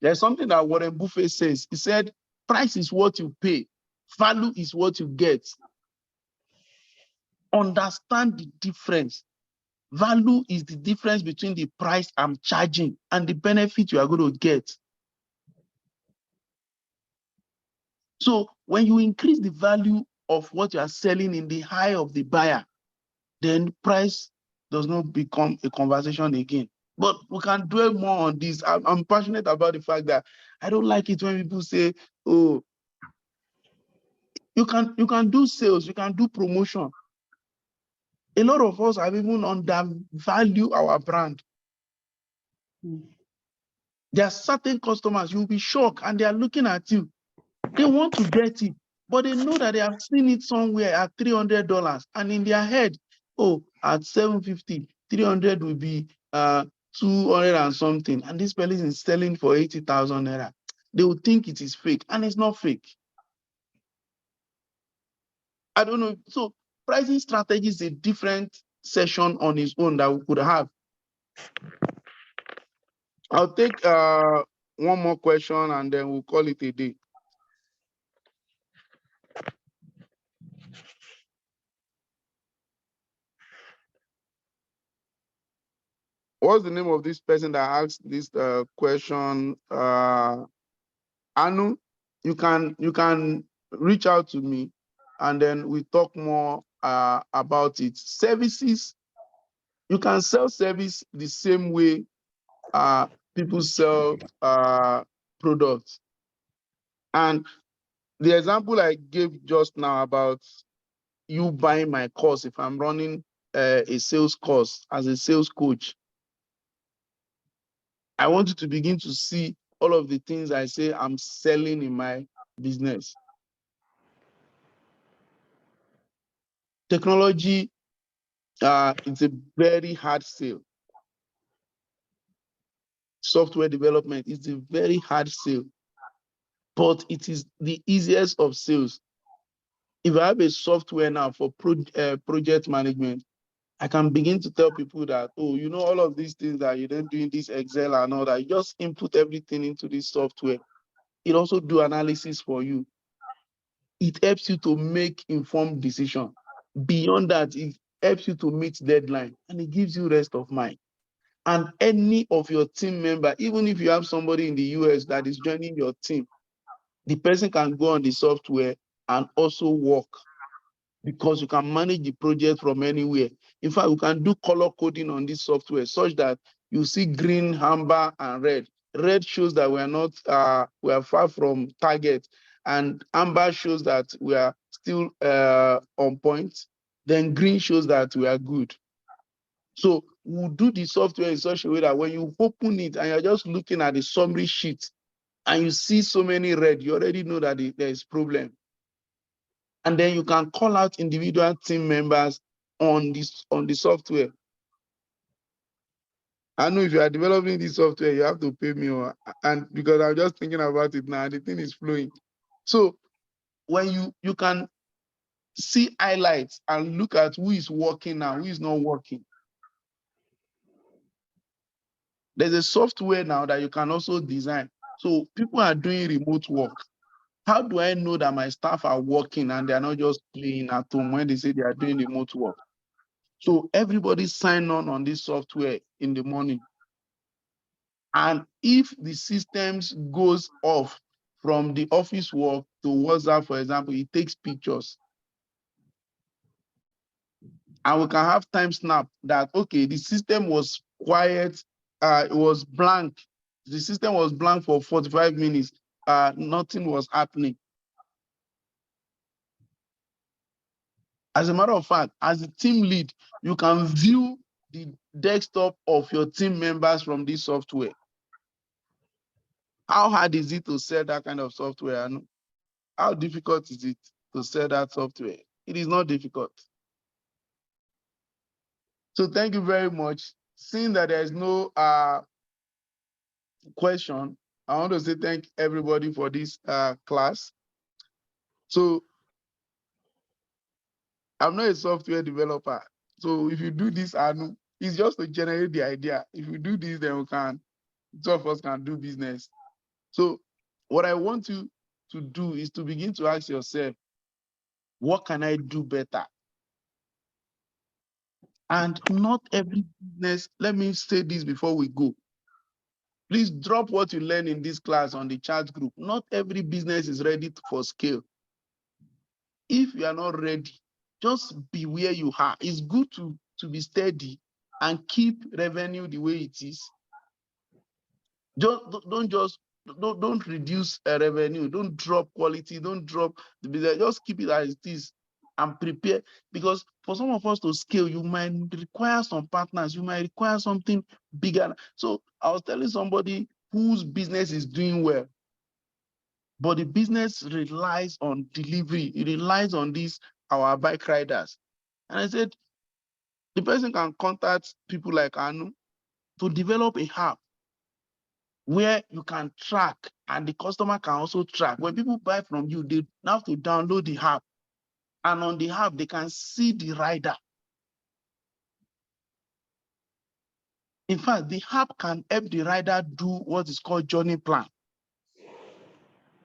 There's something that Warren Buffett says. He said, price is what you pay. Value is what you get. Understand the difference. Value is the difference between the price I'm charging and the benefit you are going to get. So when you increase the value of what you are selling in the eye of the buyer, then price does not become a conversation again. But we can dwell more on this. I'm passionate about the fact that I don't like it when people say, oh, you can do sales, you can do promotion. A lot of us have even undervalued our brand. There are certain customers, you'll be shocked, and they are looking at you. They want to get it, but they know that they have seen it somewhere at $300, and in their head, oh, at 750, 300 will be 200 and something, and this person is selling for 80,000 naira. They will think it is fake, and it's not fake. I don't know. So pricing strategy is a different session on its own that we could have. I'll take one more question and then we'll call it a day. What's the name of this person that asked this question? Anu, you can reach out to me and then we talk more about it. Services, you can sell service the same way people sell products. And the example I gave just now about you buying my course, if I'm running a sales course as a sales coach, I want you to begin to see all of the things I say I'm selling in my business. Technology, it's a very hard sale. Software development is a very hard sale, but it is the easiest of sales. If I have a software now for project management, I can begin to tell people that, oh, you know, all of these things that you don't do in this Excel and all that, you just input everything into this software. It also do analysis for you. It helps you to make informed decision. Beyond that, it helps you to meet deadline and it gives you rest of mind. And any of your team member, even if you have somebody in the US that is joining your team, the person can go on the software and also work because you can manage the project from anywhere. In fact, we can do color coding on this software such that you see green, amber, and red. Red shows that we are not, we are far from target, and amber shows that we are still on point. Then green shows that we are good. So we'll do the software in such a way that when you open it and you're just looking at the summary sheet and you see so many red, you already know that there is problem. And then you can call out individual team members on the software. I know if you are developing this software, you have to pay me, and because I'm just thinking about it now, the thing is flowing. So when you can see highlights and look at who is working now, who is not working. There's a software now that you can also design. So people are doing remote work. How do I know that my staff are working and they're not just playing at home when they say they are doing remote work? So everybody sign on this software in the morning. And if the systems goes off from the office work to WhatsApp, for example, it takes pictures. And we can have time snap that, okay, the system was quiet, it was blank. The system was blank for 45 minutes. Nothing was happening. As a matter of fact, as a team lead, you can view the desktop of your team members from this software. How hard is it to sell that kind of software? How difficult is it to sell that software? It is not difficult. So thank you very much. Seeing that there is no question, I want to say thank everybody for this class. So I'm not a software developer. So if you do this, it's just to generate the idea. If you do this, then we can, two of us can do business. So what I want you to do is to begin to ask yourself, what can I do better? And not every business, let me say this before we go. Please drop what you learn in this class on the chat group. Not every business is ready for scale. If you are not ready, just be where you are. It's good to be steady and keep revenue the way it is. Don't reduce revenue. Don't drop quality. Don't drop the business. Just keep it as it is and prepare. Because for some of us to scale, you might require some partners. You might require something bigger. So I was telling somebody whose business is doing well, but the business relies on delivery. It relies on our bike riders. And I said, the person can contact people like Anu to develop a app where you can track and the customer can also track. When people buy from you, they have to download the app. And on the app, they can see the rider. In fact, the app can help the rider do what is called journey plan.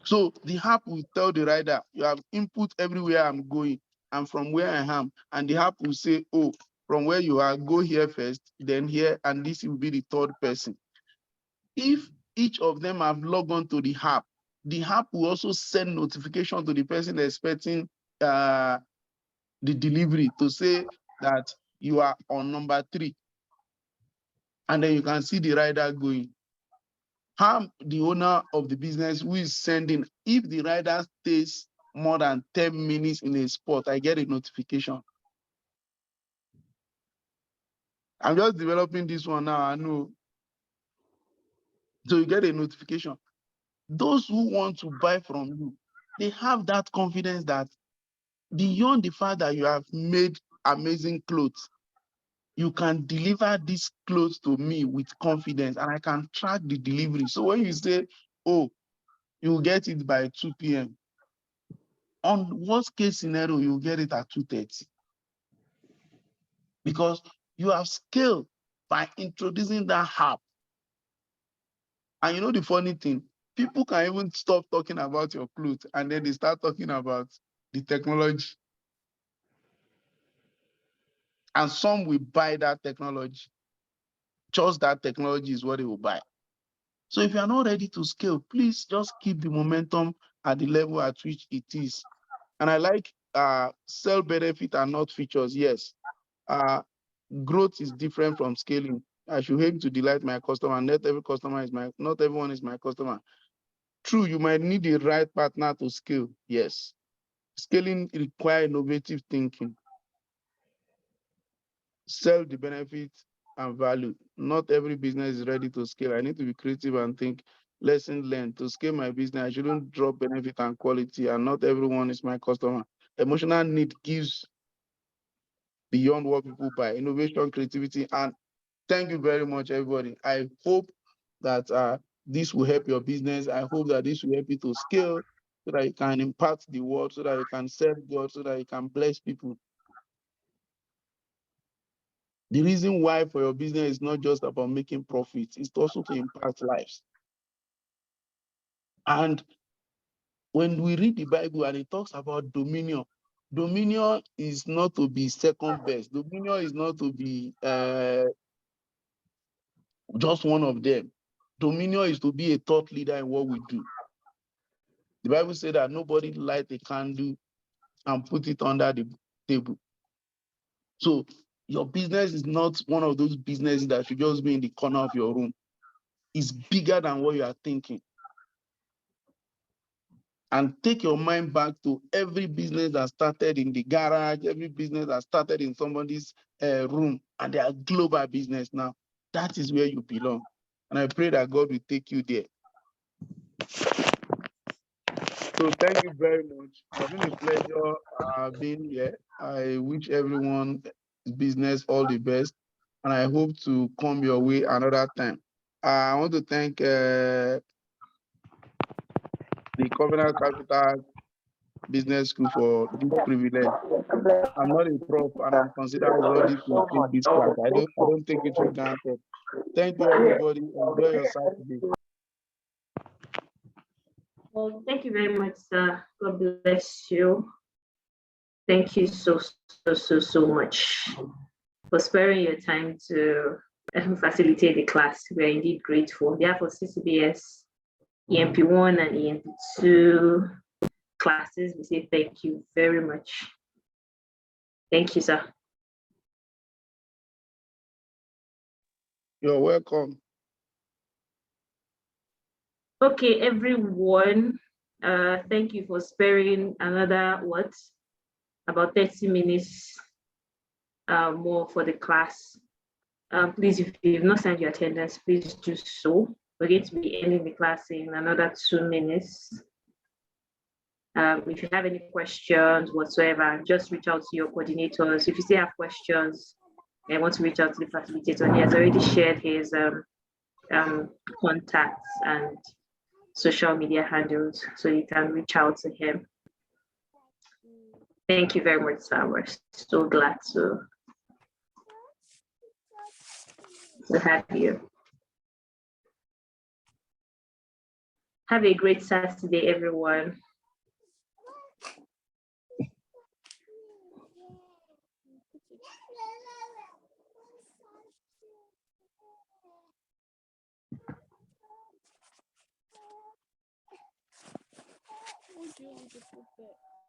So the app will tell the rider, you have input everywhere I'm going and from where I am. And the app will say, oh, from where you are, go here first, then here, and this will be the third person. If each of them have logged on to the app will also send notification to the person expecting the delivery to say that you are on number 3. And then you can see the rider going. I'm the owner of the business who is sending. If the rider stays more than 10 minutes in a spot, I get a notification. I'm just developing this one now, I know. So you get a notification. Those who want to buy from you, they have that confidence that beyond the fact that you have made amazing clothes, you can deliver these clothes to me with confidence and I can track the delivery. So when you say, oh, you'll get it by 2 p.m., on worst case scenario, you'll get it at 2:30. Because you have scaled by introducing that app. And you know the funny thing, people can even stop talking about your clothes and then they start talking about the technology. And some will buy that technology. Just that technology is what they will buy. So if you are not ready to scale, please just keep the momentum at the level at which it is. And I like sell benefit and not features. Yes, growth is different from scaling. I should aim to delight my customer. Not everyone is my customer. True, you might need the right partner to scale. Yes, scaling requires innovative thinking. Sell the benefit and value. Not every business is ready to scale. I need to be creative and think lesson learned. To scale my business, I shouldn't drop benefit and quality, and not everyone is my customer. Emotional need gives beyond what people buy. Innovation, creativity, and thank you very much, everybody. I hope that this will help your business. I hope that this will help you to scale so that you can impact the world, so that you can serve God, so that you can bless people. The reason why for your business is not just about making profits, it's also to impact lives. And when we read the Bible and it talks about dominion, dominion is not to be second best. Dominion is not to be just one of them. Dominion is to be a thought leader in what we do. The Bible said that nobody light a candle and put it under the table. So your business is not one of those businesses that should just be in the corner of your room. It's bigger than what you are thinking. And take your mind back to every business that started in the garage, every business that started in somebody's room, and they are global business now. That is where you belong. And I pray that God will take you there. So thank you very much. It's been a pleasure being here. I wish everyone business all the best, and I hope to come your way another time. I want to thank the Covenant Capital Business School for this privilege. I'm not a prof, and I'm considered worthy to take this class. I don't take it for granted. Thank you, everybody. Enjoy your Saturday. Well, thank you very much, sir. God bless you. Thank you so much for sparing your time to facilitate the class. We are indeed grateful. On behalf of CCBS, EMP1 and EMP2 classes, we say thank you very much. Thank you, sir. You're welcome. Okay, everyone, thank you for sparing another, about 30 minutes more for the class. Please, if you've not signed your attendance, please do so. We're going to be ending the class in another 2 minutes. If you have any questions whatsoever, just reach out to your coordinators. If you still have questions and want to reach out to the facilitator, he has already shared his contacts and social media handles, so you can reach out to him. Thank you very much, sir. We're so glad to have you. Have a great Saturday, everyone. Would you want to put that?